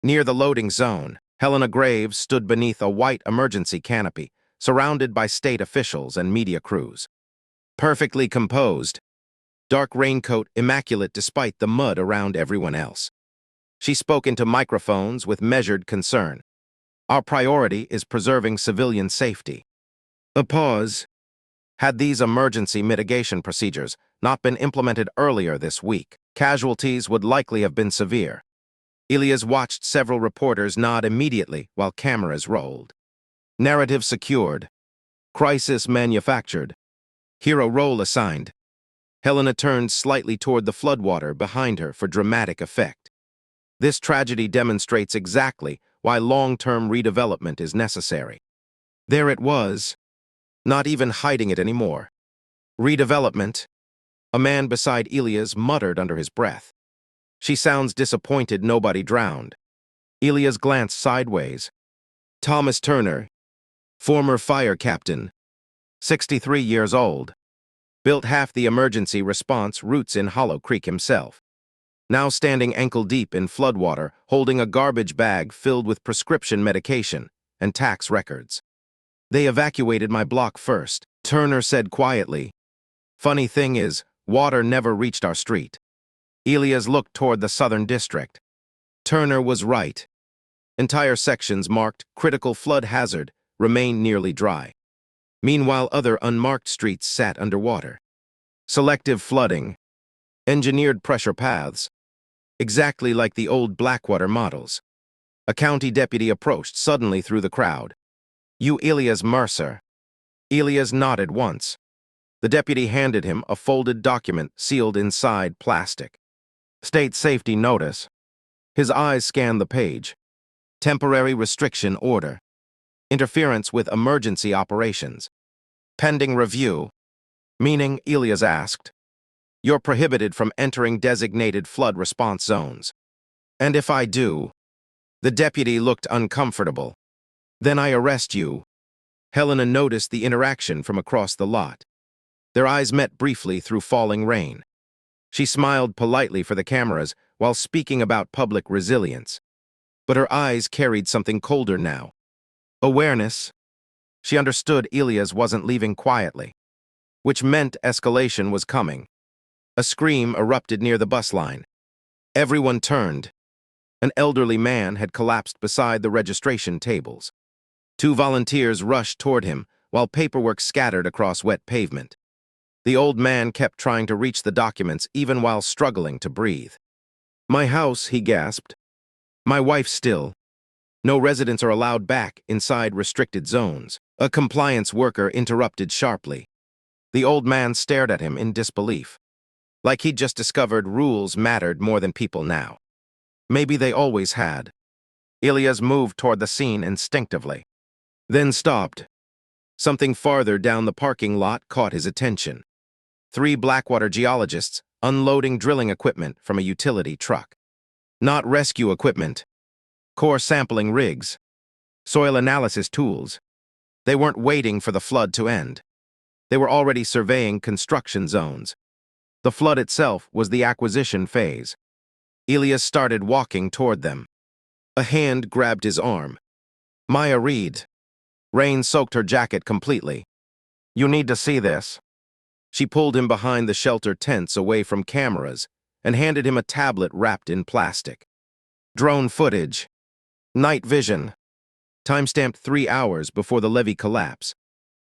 Near the loading zone, Helena Graves stood beneath a white emergency canopy, surrounded by state officials and media crews. Perfectly composed, dark raincoat immaculate despite the mud around everyone else. She spoke into microphones with measured concern. Our priority is preserving civilian safety. A pause. Had these emergency mitigation procedures not been implemented earlier this week, casualties would likely have been severe. Elias watched several reporters nod immediately while cameras rolled. Narrative secured. Crisis manufactured. Hero role assigned. Helena turned slightly toward the floodwater behind her for dramatic effect. This tragedy demonstrates exactly why long-term redevelopment is necessary. There it was, not even hiding it anymore. Redevelopment. A man beside Elias muttered under his breath. She sounds disappointed nobody drowned. Elias glanced sideways. Thomas Turner, former fire captain, 63 years old, built half the emergency response routes in Hollow Creek himself. Now standing ankle-deep in floodwater, holding a garbage bag filled with prescription medication and tax records. They evacuated my block first, Turner said quietly. Funny thing is, water never reached our street. Elias looked toward the southern district. Turner was right. Entire sections marked critical flood hazard remained nearly dry. Meanwhile, other unmarked streets sat underwater. Selective flooding. Engineered pressure paths. Exactly like the old Blackwater models. A county deputy approached suddenly through the crowd. You Elias Mercer. Elias nodded once. The deputy handed him a folded document sealed inside plastic. State safety notice. His eyes scanned the page. Temporary restriction order. Interference with emergency operations. Pending review. Meaning, Elias asked. You're prohibited from entering designated flood response zones. And if I do? The deputy looked uncomfortable. Then I arrest you. Helena noticed the interaction from across the lot. Their eyes met briefly through falling rain. She smiled politely for the cameras while speaking about public resilience. But her eyes carried something colder now. Awareness. She understood Elias wasn't leaving quietly, which meant escalation was coming. A scream erupted near the bus line. Everyone turned. An elderly man had collapsed beside the registration tables. Two volunteers rushed toward him while paperwork scattered across wet pavement. The old man kept trying to reach the documents even while struggling to breathe. My house, he gasped. My wife still. No residents are allowed back inside restricted zones. A compliance worker interrupted sharply. The old man stared at him in disbelief. Like he'd just discovered rules mattered more than people now. Maybe they always had. Elias moved toward the scene instinctively. Then stopped. Something farther down the parking lot caught his attention. 3 Blackwater geologists unloading drilling equipment from a utility truck. Not rescue equipment. Core sampling rigs. Soil analysis tools. They weren't waiting for the flood to end. They were already surveying construction zones. The flood itself was the acquisition phase. Elias started walking toward them. A hand grabbed his arm. Maya Reed. Rain soaked her jacket completely. You need to see this. She pulled him behind the shelter tents away from cameras and handed him a tablet wrapped in plastic. Drone footage. Night vision. Timestamped 3 hours before the levee collapse.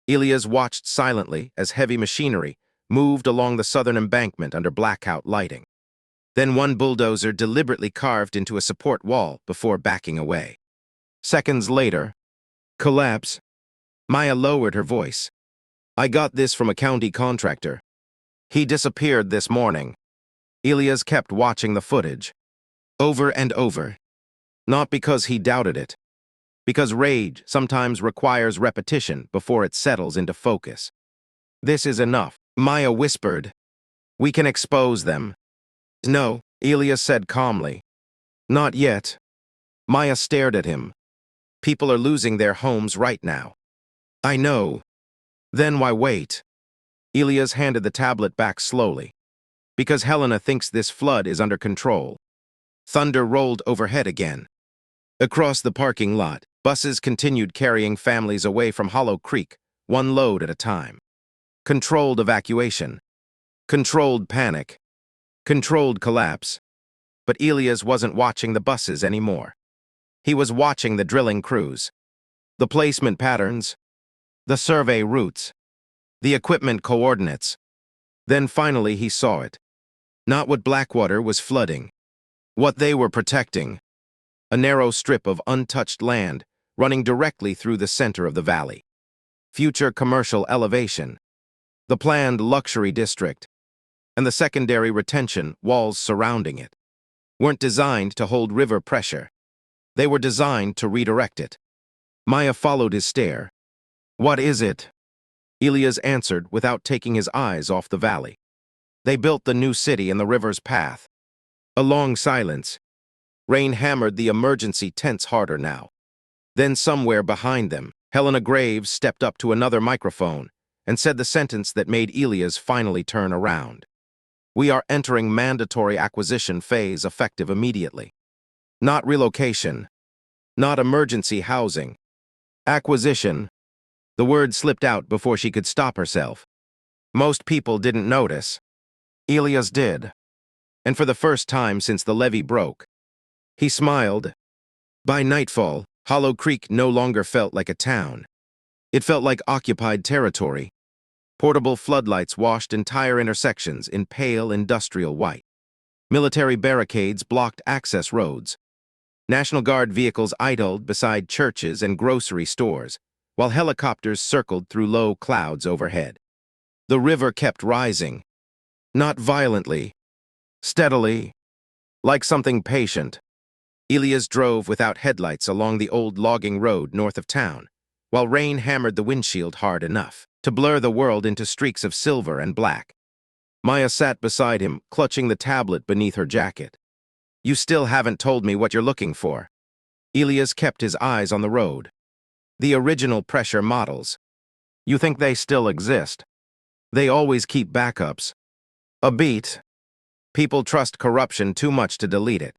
Elias watched silently as heavy machinery moved along the southern embankment under blackout lighting. Then one bulldozer deliberately carved into a support wall before backing away. Seconds later, collapse. Maya lowered her voice. I got this from a county contractor. He disappeared this morning. Elias kept watching the footage. Over and over. Not because he doubted it. Because rage sometimes requires repetition before it settles into focus. This is enough, Maya whispered. We can expose them. No, Elias said calmly. Not yet. Maya stared at him. People are losing their homes right now. I know. Then why wait? Elias handed the tablet back slowly. Because Helena thinks this flood is under control. Thunder rolled overhead again. Across the parking lot, buses continued carrying families away from Hollow Creek, one load at a time. Controlled evacuation. Controlled panic. Controlled collapse. But Elias wasn't watching the buses anymore. He was watching the drilling crews. The placement patterns. The survey routes. The equipment coordinates. Then finally he saw it. Not what Blackwater was flooding. What they were protecting. A narrow strip of untouched land running directly through the center of the valley. future commercial elevation, the planned luxury district, and the secondary retention walls surrounding it weren't designed to hold river pressure. They were designed to redirect it. Maya followed his stare. "What is it?" Elias answered without taking his eyes off the valley. They built the new city in the river's path. A long silence. Rain hammered the emergency tents harder now. Then somewhere behind them, Helena Graves stepped up to another microphone and said the sentence that made Elias finally turn around. "We are entering mandatory acquisition phase effective immediately. Not relocation. Not emergency housing. Acquisition." The word slipped out before she could stop herself. Most people didn't notice. Elias did. And for the first time since the levee broke, he smiled. By nightfall, Hollow Creek no longer felt like a town. It felt like occupied territory. Portable floodlights washed entire intersections in pale industrial white. Military barricades blocked access roads. National Guard vehicles idled beside churches and grocery stores, while helicopters circled through low clouds overhead. The river kept rising. Not violently. Steadily. Like something patient. Elias drove without headlights along the old logging road north of town, while rain hammered the windshield hard enough to blur the world into streaks of silver and black. Maya sat beside him, clutching the tablet beneath her jacket. "You still haven't told me what you're looking for." Elias kept his eyes on the road. "The original pressure models. You think they still exist? They always keep backups." "A beat. People trust corruption too much to delete it."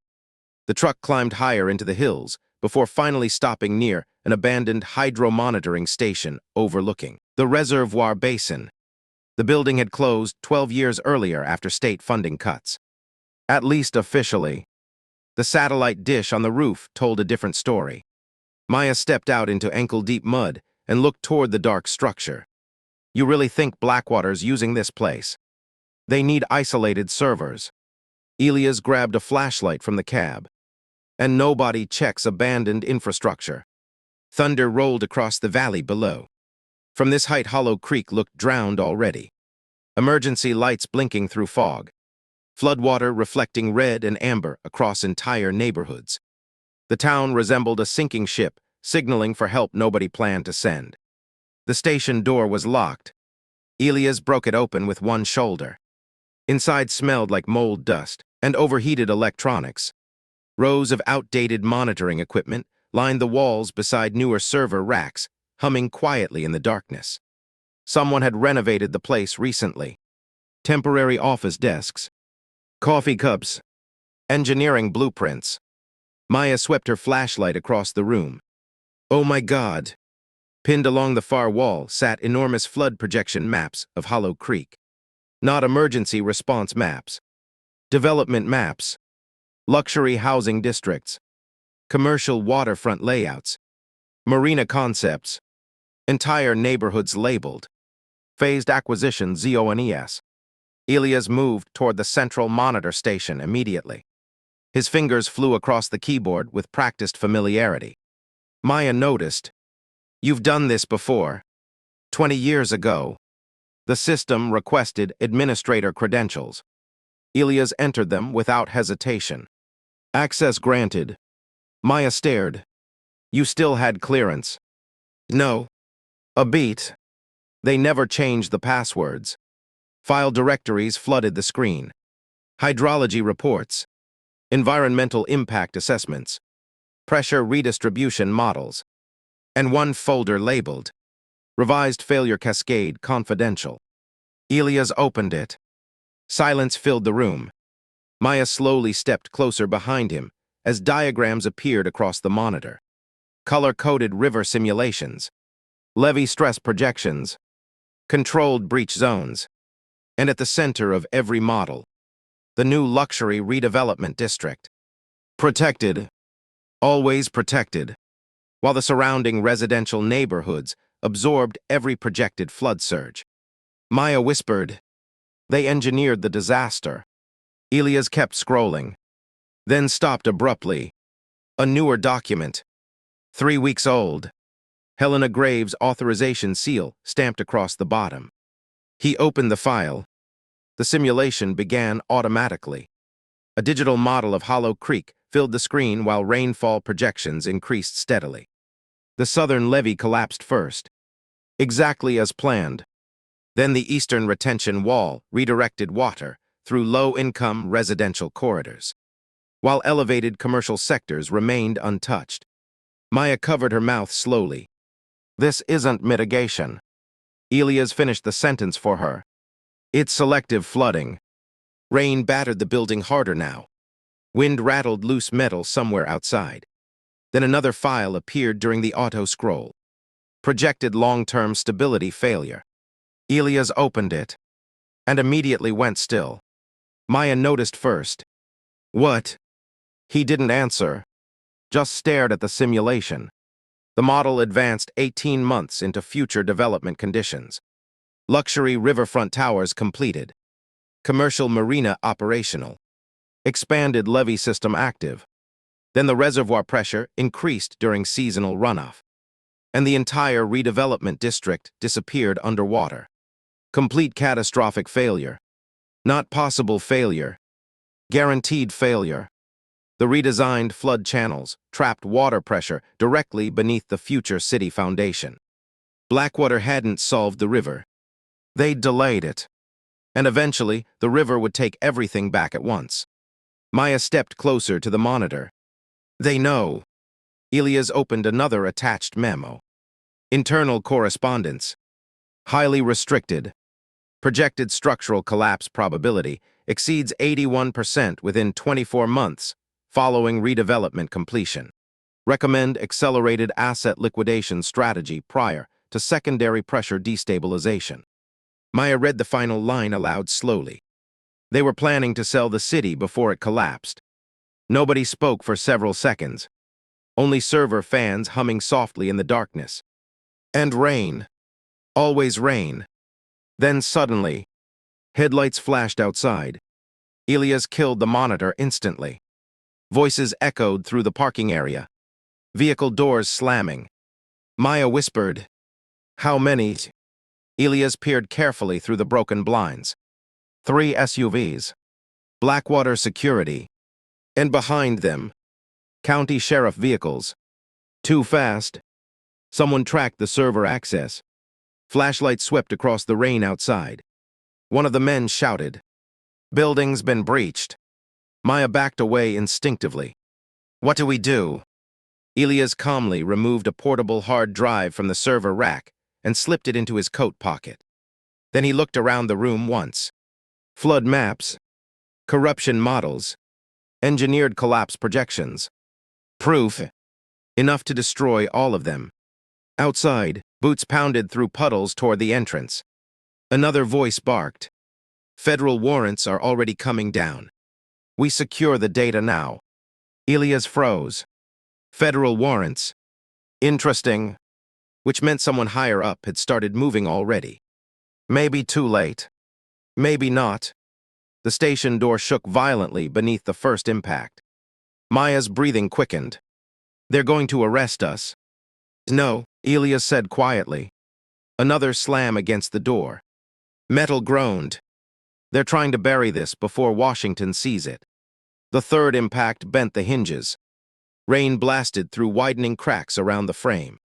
The truck climbed higher into the hills before finally stopping near an abandoned hydro-monitoring station overlooking the reservoir basin. The building had closed 12 years earlier after state funding cuts. At least officially. The satellite dish on the roof told a different story. Maya stepped out into ankle-deep mud and looked toward the dark structure. "You really think Blackwater's using this place? They need isolated servers." Elias grabbed a flashlight from the cab. "And nobody checks abandoned infrastructure." Thunder rolled across the valley below. From this height, Hollow Creek looked drowned already. Emergency lights blinking through fog. Floodwater reflecting red and amber across entire neighborhoods. The town resembled a sinking ship, signaling for help nobody planned to send. The station door was locked. Elias broke it open with one shoulder. Inside smelled like mold dust and overheated electronics. Rows of outdated monitoring equipment lined the walls beside newer server racks, humming quietly in the darkness. Someone had renovated the place recently. Temporary office desks, coffee cups, engineering blueprints. Maya swept her flashlight across the room. "Oh my God!" Pinned along the far wall sat enormous flood projection maps of Hollow Creek. Not emergency response maps. Development maps. Luxury housing districts. Commercial waterfront layouts. Marina concepts. Entire neighborhoods labeled. Phased acquisition ZONES. Elias moved toward the central monitor station immediately. His fingers flew across the keyboard with practiced familiarity. Maya noticed. "You've done this before. 20 years ago." The system requested administrator credentials. Elias entered them without hesitation. Access granted. Maya stared. "You still had clearance." "No." A beat. They never changed the passwords. File directories flooded the screen. Hydrology reports. Environmental impact assessments. Pressure redistribution models. And one folder labeled Revised Failure Cascade Confidential. Elias opened it. Silence filled the room. Maya slowly stepped closer behind him as diagrams appeared across the monitor. Color-coded river simulations. Levee stress projections. Controlled breach zones. And at the center of every model, the new luxury redevelopment district. Protected. Always protected. While the surrounding residential neighborhoods absorbed every projected flood surge. Maya whispered, "They engineered the disaster." Elias kept scrolling, then stopped abruptly. A newer document, 3 weeks old. Helena Graves' authorization seal stamped across the bottom. He opened the file. The simulation began automatically. A digital model of Hollow Creek filled the screen while rainfall projections increased steadily. The southern levee collapsed first, exactly as planned. Then the eastern retention wall redirected water through low-income residential corridors, while elevated commercial sectors remained untouched. Maya covered her mouth slowly. This isn't mitigation. Elias finished the sentence for her. It's selective flooding. Rain battered the building harder now. Wind rattled loose metal somewhere outside. Then another file appeared during the auto-scroll. Projected long-term stability failure. Elias opened it and immediately went still. Maya noticed first. What? He didn't answer, just stared at the simulation. The model advanced 18 months into future development conditions. Luxury riverfront towers completed. Commercial marina operational. Expanded levee system active. Then the reservoir pressure increased during seasonal runoff. And the entire redevelopment district disappeared underwater. Complete catastrophic failure. Not possible failure. Guaranteed failure. The redesigned flood channels trapped water pressure directly beneath the future city foundation. Blackwater hadn't solved the river. They'd delayed it. And eventually, the river would take everything back at once. Maya stepped closer to the monitor. They know. Elias opened another attached memo. Internal correspondence. Highly restricted. Projected structural collapse probability exceeds 81% within 24 months following redevelopment completion. Recommend accelerated asset liquidation strategy prior to secondary pressure destabilization. Maya read the final line aloud slowly. They were planning to sell the city before it collapsed. Nobody spoke for several seconds. Only server fans humming softly in the darkness. And rain. Always rain. Then suddenly, headlights flashed outside. Elias killed the monitor instantly. Voices echoed through the parking area. Vehicle doors slamming. Maya whispered, "How many?" Elias peered carefully through the broken blinds. 3 SUVs. Blackwater security. And behind them, county sheriff vehicles. Too fast. Someone tracked the server access. Flashlights swept across the rain outside. One of the men shouted, "Building's been breached." Maya backed away instinctively. "What do we do?" Elias calmly removed a portable hard drive from the server rack and slipped it into his coat pocket. Then he looked around the room once. Flood maps, corruption models, engineered collapse projections. Proof. Enough to destroy all of them. Outside, boots pounded through puddles toward the entrance. Another voice barked. "Federal warrants are already coming down. We secure the data now." Elias froze. Federal warrants. Interesting. Which meant someone higher up had started moving already. Maybe too late. Maybe not. The station door shook violently beneath the first impact. Maya's breathing quickened. "They're going to arrest us." "No," Elias said quietly. Another slam against the door. Metal groaned. "They're trying to bury this before Washington sees it." The third impact bent the hinges. Rain blasted through widening cracks around the frame.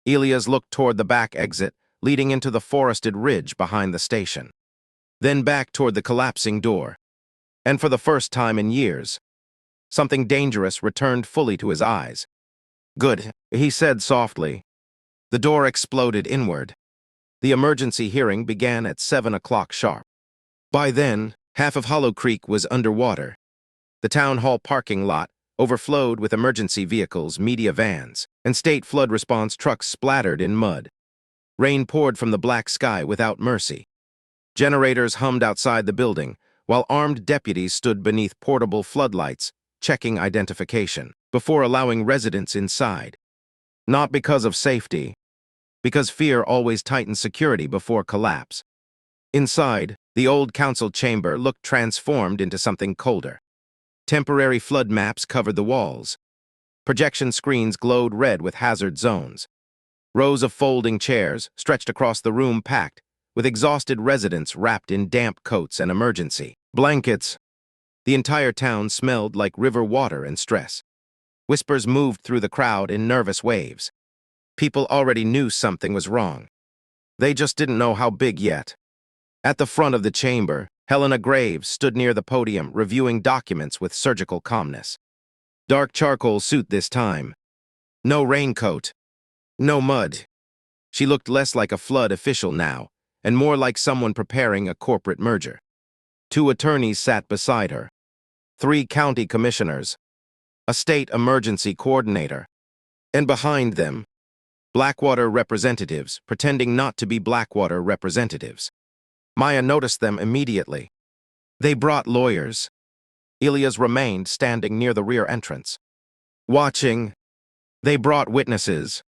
Elias looked toward the back exit, leading into the forested ridge behind the station. Then back toward the collapsing door. And for the first time in years, something dangerous returned fully to his eyes. "Good," he said softly. The door exploded inward. The emergency hearing began at 7 o'clock sharp. By then, half of Hollow Creek was underwater. The town hall parking lot overflowed with emergency vehicles, media vans, and state flood response trucks splattered in mud. Rain poured from the black sky without mercy. Generators hummed outside the building, while armed deputies stood beneath portable floodlights, checking identification, before allowing residents inside. Not because of safety, because fear always tightens security before collapse. Inside, the old council chamber looked transformed into something colder. Temporary flood maps covered the walls. Projection screens glowed red with hazard zones. Rows of folding chairs stretched across the room packed, with exhausted residents wrapped in damp coats and emergency blankets. The entire town smelled like river water and stress. Whispers moved through the crowd in nervous waves. People already knew something was wrong. They just didn't know how big yet. At the front of the chamber, Helena Graves stood near the podium reviewing documents with surgical calmness. Dark charcoal suit this time. No raincoat. No mud. She looked less like a flood official now, and more like someone preparing a corporate merger. 2 attorneys sat beside her. 3 county commissioners. A state emergency coordinator. And behind them, Blackwater representatives pretending not to be Blackwater representatives. Maya noticed them immediately. They brought lawyers. Ilias remained standing near the rear entrance. Watching. They brought witnesses.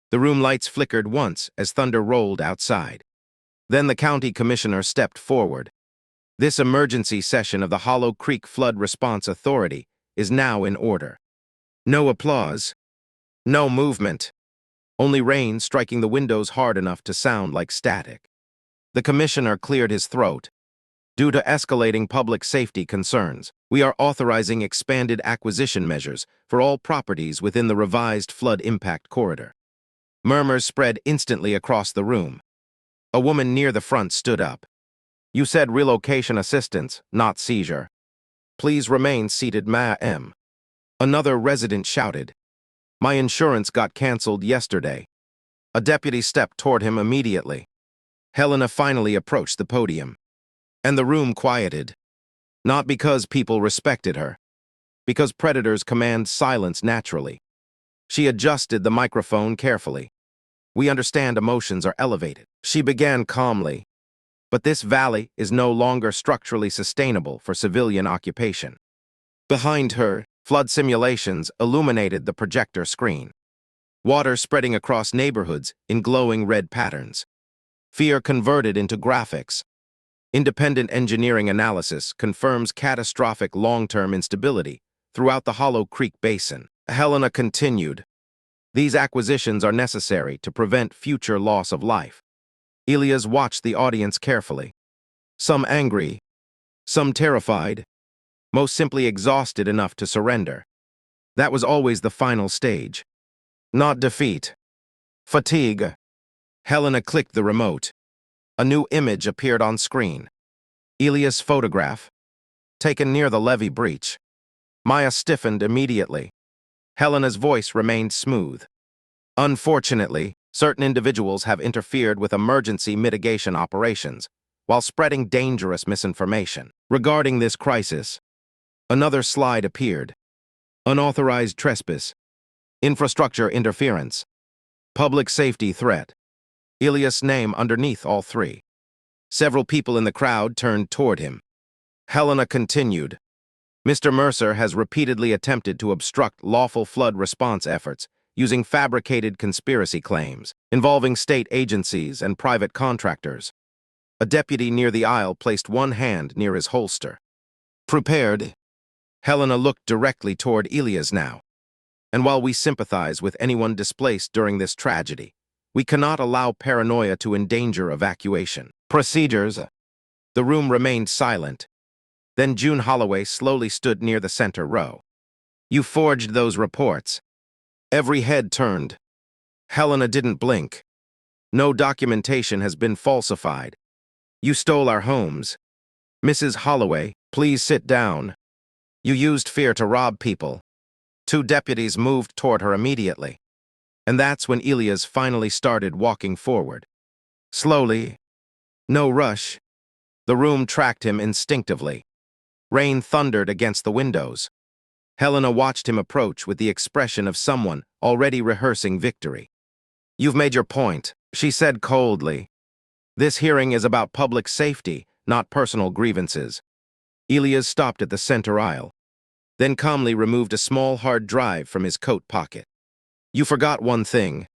The room lights flickered once as thunder rolled outside. Then the county commissioner stepped forward. This emergency session of the Hollow Creek Flood Response Authority is now in order. No applause. No movement. Only rain striking the windows hard enough to sound like static. The commissioner cleared his throat. Due to escalating public safety concerns, we are authorizing expanded acquisition measures for all properties within the revised flood impact corridor. Murmurs spread instantly across the room. A woman near the front stood up. You said relocation assistance, not seizure. Please remain seated, ma'am. Another resident shouted. My insurance got canceled yesterday. A deputy stepped toward him immediately. Helena finally approached the podium. And the room quieted. Not because people respected her. Because predators command silence naturally. She adjusted the microphone carefully. We understand emotions are elevated. She began calmly. But this valley is no longer structurally sustainable for civilian occupation. Behind her, flood simulations illuminated the projector screen. Water spreading across neighborhoods in glowing red patterns. Fear converted into graphics. Independent engineering analysis confirms catastrophic long-term instability throughout the Hollow Creek Basin. Helena continued. These acquisitions are necessary to prevent future loss of life. Ilias watched the audience carefully. Some angry, some terrified, most simply exhausted enough to surrender. That was always the final stage. Not defeat. Fatigue. Helena clicked the remote. A new image appeared on screen. Ilias' photograph, taken near the levee breach. Maya stiffened immediately. Helena's voice remained smooth. Unfortunately, certain individuals have interfered with emergency mitigation operations while spreading dangerous misinformation. Regarding this crisis, another slide appeared. Unauthorized trespass, infrastructure interference, public safety threat. Ilias' name underneath all 3. Several people in the crowd turned toward him. Helena continued. Mr. Mercer has repeatedly attempted to obstruct lawful flood response efforts using fabricated conspiracy claims involving state agencies and private contractors. A deputy near the aisle placed one hand near his holster. Prepared. Helena looked directly toward Ilias now. And while we sympathize with anyone displaced during this tragedy, we cannot allow paranoia to endanger evacuation. Procedures. The room remained silent. Then June Holloway slowly stood near the center row. You forged those reports. Every head turned. Helena didn't blink. No documentation has been falsified. You stole our homes. Mrs. Holloway, please sit down. You used fear to rob people. 2 deputies moved toward her immediately. And that's when Ilias finally started walking forward. Slowly. No rush. The room tracked him instinctively. Rain thundered against the windows. Helena watched him approach with the expression of someone already rehearsing victory. You've made your point, she said coldly. This hearing is about public safety, not personal grievances. Ilias stopped at the center aisle, then calmly removed a small hard drive from his coat pocket. You forgot one thing.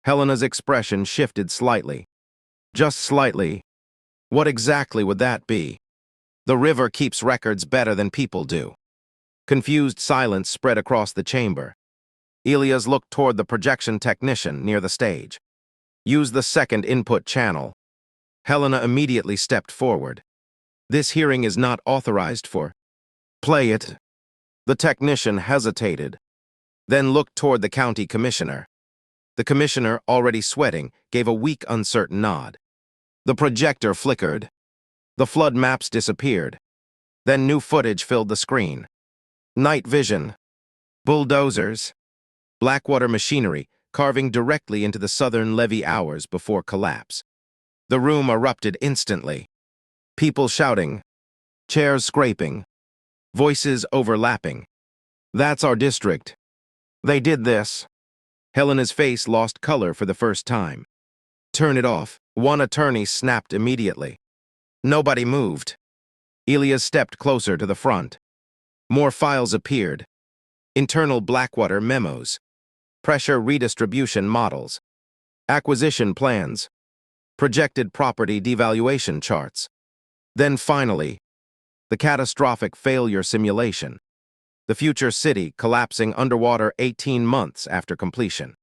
Helena's expression shifted slightly. Just slightly. What exactly would that be? The river keeps records better than people do. Confused silence spread across the chamber. Elias looked toward the projection technician near the stage. Use the second input channel. Helena immediately stepped forward. This hearing is not authorized for. Play it. The technician hesitated, then looked toward the county commissioner. The commissioner, already sweating, gave a weak, uncertain nod. The projector flickered. The flood maps disappeared. Then new footage filled the screen. Night vision. Bulldozers. Blackwater machinery carving directly into the southern levee hours before collapse. The room erupted instantly. People shouting. Chairs scraping. Voices overlapping. That's our district. They did this. Helena's face lost color for the first time. Turn it off. One attorney snapped immediately. Nobody moved. Elias stepped closer to the front. More files appeared. Internal Blackwater memos. Pressure redistribution models. Acquisition plans. Projected property devaluation charts. Then finally, the catastrophic failure simulation. The future city collapsing underwater 18 months after completion.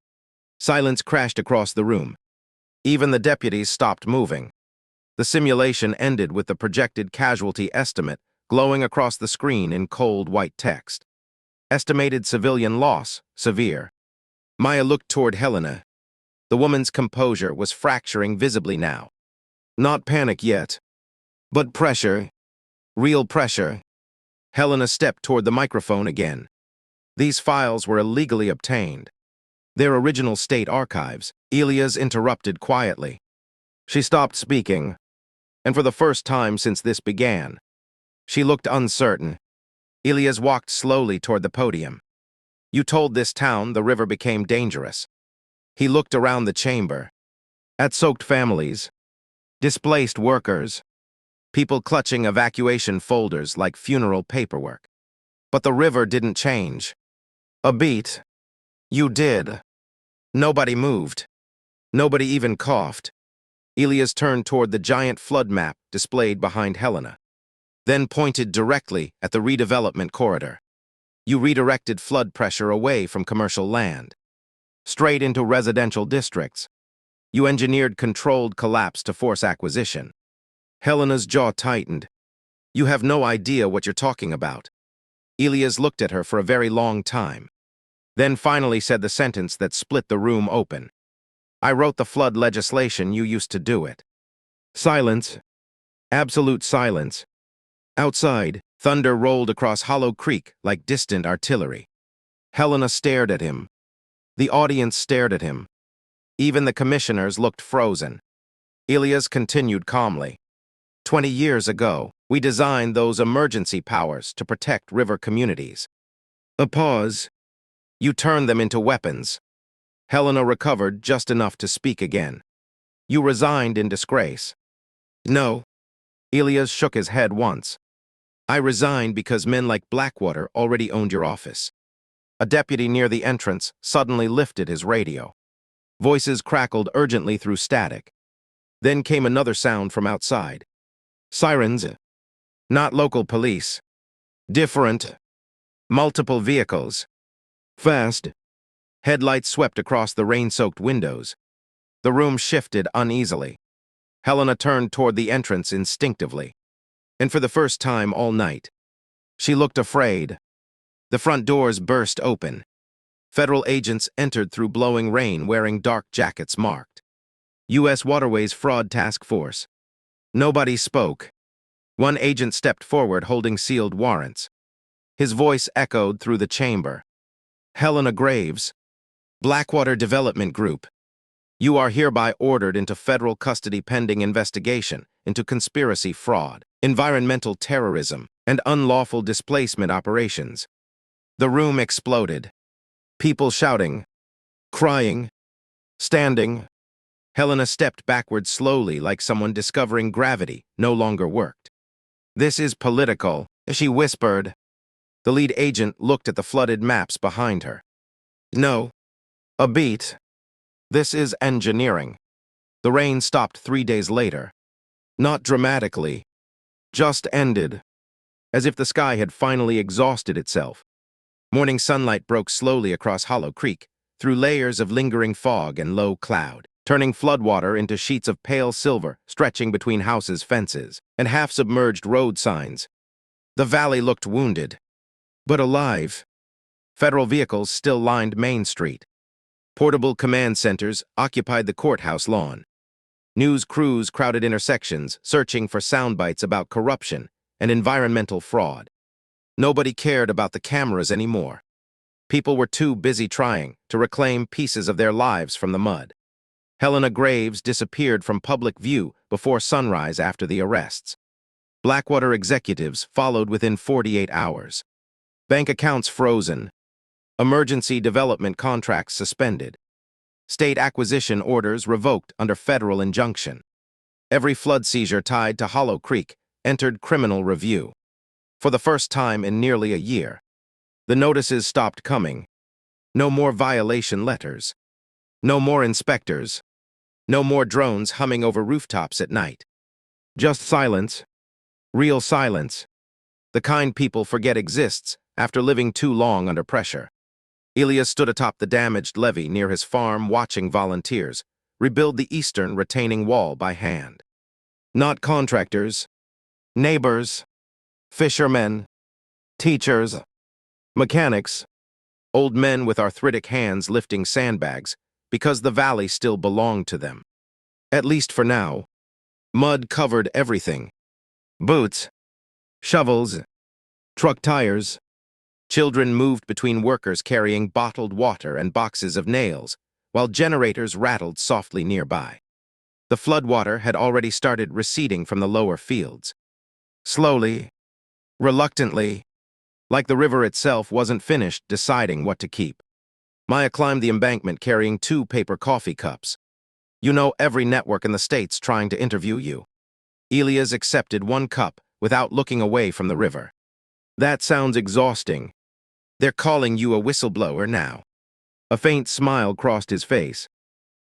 Silence crashed across the room. Even the deputies stopped moving. The simulation ended with the projected casualty estimate glowing across the screen in cold white text. Estimated civilian loss, severe. Maya looked toward Helena. The woman's composure was fracturing visibly now. Not panic yet, but pressure. Real pressure. Helena stepped toward the microphone again. These files were illegally obtained. Their original state archives. Elias interrupted quietly. She stopped speaking, and for the first time since this began, she looked uncertain. Elias walked slowly toward the podium. You told this town the river became dangerous. He looked around the chamber. At soaked families, displaced workers, people clutching evacuation folders like funeral paperwork. But the river didn't change. A beat. You did. Nobody moved. Nobody even coughed. Elias turned toward the giant flood map displayed behind Helena, then pointed directly at the redevelopment corridor. You redirected flood pressure away from commercial land, straight into residential districts. You engineered controlled collapse to force acquisition. Helena's jaw tightened. You have no idea what you're talking about. Elias looked at her for a very long time, then finally said the sentence that split the room open. I wrote the flood legislation you used to do it. Silence. Absolute silence. Outside, thunder rolled across Hollow Creek like distant artillery. Helena stared at him. The audience stared at him. Even the commissioners looked frozen. Elias continued calmly. 20 years ago, we designed those emergency powers to protect river communities. A pause. You turned them into weapons. Helena recovered just enough to speak again. You resigned in disgrace. No. Elias shook his head once. I resigned because men like Blackwater already owned your office. A deputy near the entrance suddenly lifted his radio. Voices crackled urgently through static. Then came another sound from outside. Sirens. Not local police. Different. Multiple vehicles. Fast. Headlights swept across the rain-soaked windows. The room shifted uneasily. Helena turned toward the entrance instinctively. And for the first time all night, she looked afraid. The front doors burst open. Federal agents entered through blowing rain wearing dark jackets marked U.S. Waterways Fraud Task Force. Nobody spoke. One agent stepped forward holding sealed warrants. His voice echoed through the chamber. Helena Graves, Blackwater Development Group. You are hereby ordered into federal custody pending investigation into conspiracy fraud, environmental terrorism, and unlawful displacement operations. The room exploded. People shouting, crying, standing. Helena stepped backward slowly like someone discovering gravity no longer worked. This is political, she whispered. The lead agent looked at the flooded maps behind her. No. A beat. This is engineering. The rain stopped 3 days later. Not dramatically. Just ended. As if the sky had finally exhausted itself. Morning sunlight broke slowly across Hollow Creek, through layers of lingering fog and low cloud, turning floodwater into sheets of pale silver stretching between houses' fences and half-submerged road signs. The valley looked wounded, but alive. Federal vehicles still lined Main Street. Portable command centers occupied the courthouse lawn. News crews crowded intersections, searching for sound bites about corruption and environmental fraud. Nobody cared about the cameras anymore. People were too busy trying to reclaim pieces of their lives from the mud. Helena Graves disappeared from public view before sunrise after the arrests. Blackwater executives followed within 48 hours. Bank accounts frozen. Emergency development contracts suspended. State acquisition orders revoked under federal injunction. Every flood seizure tied to Hollow Creek entered criminal review. For the first time in nearly a year, the notices stopped coming. No more violation letters. No more inspectors. No more drones humming over rooftops at night. Just silence. Real silence. The kind people forget exists after living too long under pressure. Elias stood atop the damaged levee near his farm watching volunteers rebuild the eastern retaining wall by hand. Not contractors, neighbors, fishermen, teachers, mechanics, old men with arthritic hands lifting sandbags because the valley still belonged to them. At least for now. Mud covered everything. Boots, shovels, truck tires. Children moved between workers carrying bottled water and boxes of nails, while generators rattled softly nearby. The floodwater had already started receding from the lower fields. Slowly, reluctantly, like the river itself wasn't finished deciding what to keep. Maya climbed the embankment carrying 2 paper coffee cups. You know every network in the States trying to interview you. Elias accepted 1 cup without looking away from the river. That sounds exhausting. They're calling you a whistleblower now. A faint smile crossed his face.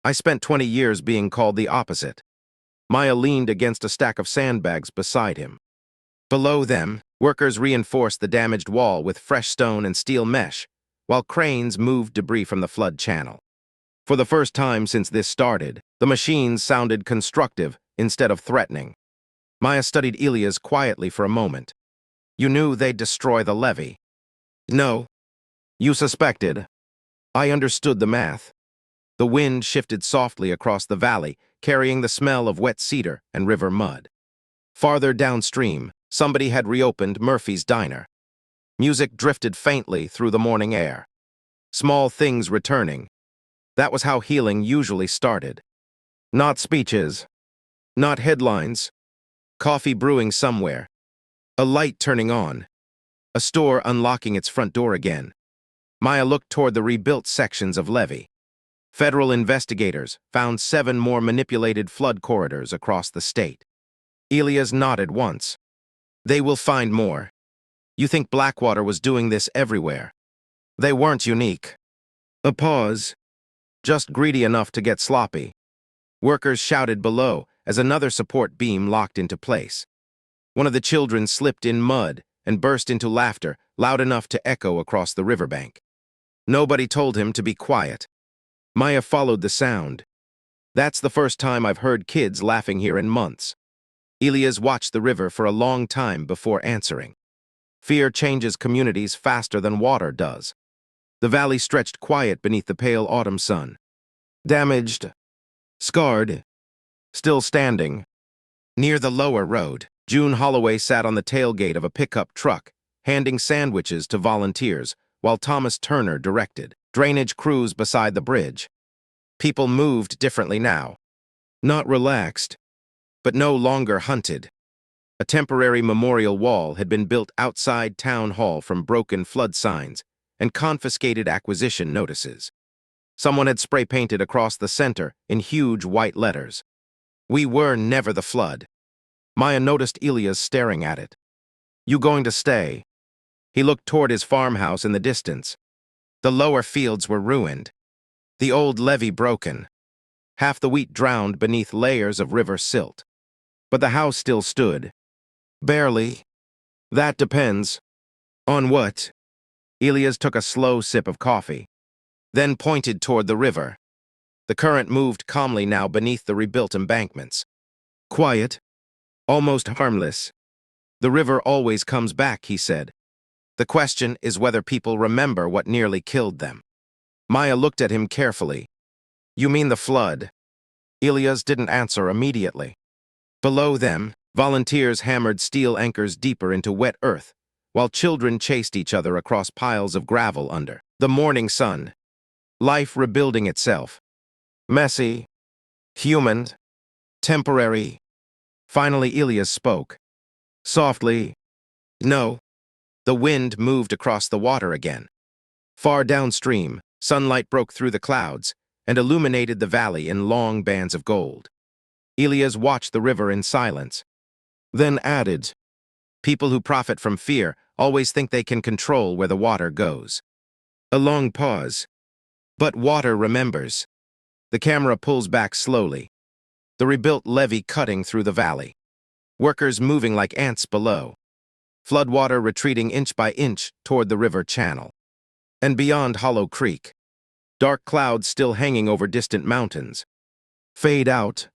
I spent 20 years being called the opposite. Maya leaned against a stack of sandbags beside him. Below them, workers reinforced the damaged wall with fresh stone and steel mesh, while cranes moved debris from the flood channel. For the first time since this started, the machines sounded constructive instead of threatening. Maya studied Elias quietly for a moment. You knew they'd destroy the levee. No. You suspected. I understood the math. The wind shifted softly across the valley, carrying the smell of wet cedar and river mud. Farther downstream, somebody had reopened Murphy's Diner. Music drifted faintly through the morning air. Small things returning. That was how healing usually started. Not speeches. Not headlines. Coffee brewing somewhere. A light turning on. A store unlocking its front door again. Maya looked toward the rebuilt sections of levee. Federal investigators found 7 more manipulated flood corridors across the state. Elias nodded once. They will find more. You think Blackwater was doing this everywhere. They weren't unique. A pause. Just greedy enough to get sloppy. Workers shouted below as another support beam locked into place. One of the children slipped in mud and burst into laughter, loud enough to echo across the riverbank. Nobody told him to be quiet. Maya followed the sound. That's the first time I've heard kids laughing here in months. Elias watched the river for a long time before answering. Fear changes communities faster than water does. The valley stretched quiet beneath the pale autumn sun. Damaged, scarred, still standing. Near the lower road, June Holloway sat on the tailgate of a pickup truck, handing sandwiches to volunteers, while Thomas Turner directed drainage crews beside the bridge. People moved differently now. Not relaxed, but no longer hunted. A temporary memorial wall had been built outside Town Hall from broken flood signs and confiscated acquisition notices. Someone had spray-painted across the center in huge white letters. We were never the flood. Maya noticed Elias staring at it. You going to stay? He looked toward his farmhouse in the distance. The lower fields were ruined. The old levee broken. Half the wheat drowned beneath layers of river silt. But the house still stood. Barely. That depends. On what? Elias took a slow sip of coffee, then pointed toward the river. The current moved calmly now beneath the rebuilt embankments. Quiet, almost harmless. The river always comes back, he said. The question is whether people remember what nearly killed them. Maya looked at him carefully. You mean the flood? Elias didn't answer immediately. Below them, volunteers hammered steel anchors deeper into wet earth, while children chased each other across piles of gravel under the morning sun. Life rebuilding itself. Messy, human, temporary. Finally, Elias spoke. Softly. No. The wind moved across the water again. Far downstream, sunlight broke through the clouds and illuminated the valley in long bands of gold. Elias watched the river in silence, then added, people who profit from fear always think they can control where the water goes. A long pause. But water remembers. The camera pulls back slowly. The rebuilt levee cutting through the valley. Workers moving like ants below. Floodwater retreating inch by inch toward the river channel. And beyond Hollow Creek, dark clouds still hanging over distant mountains. Fade out,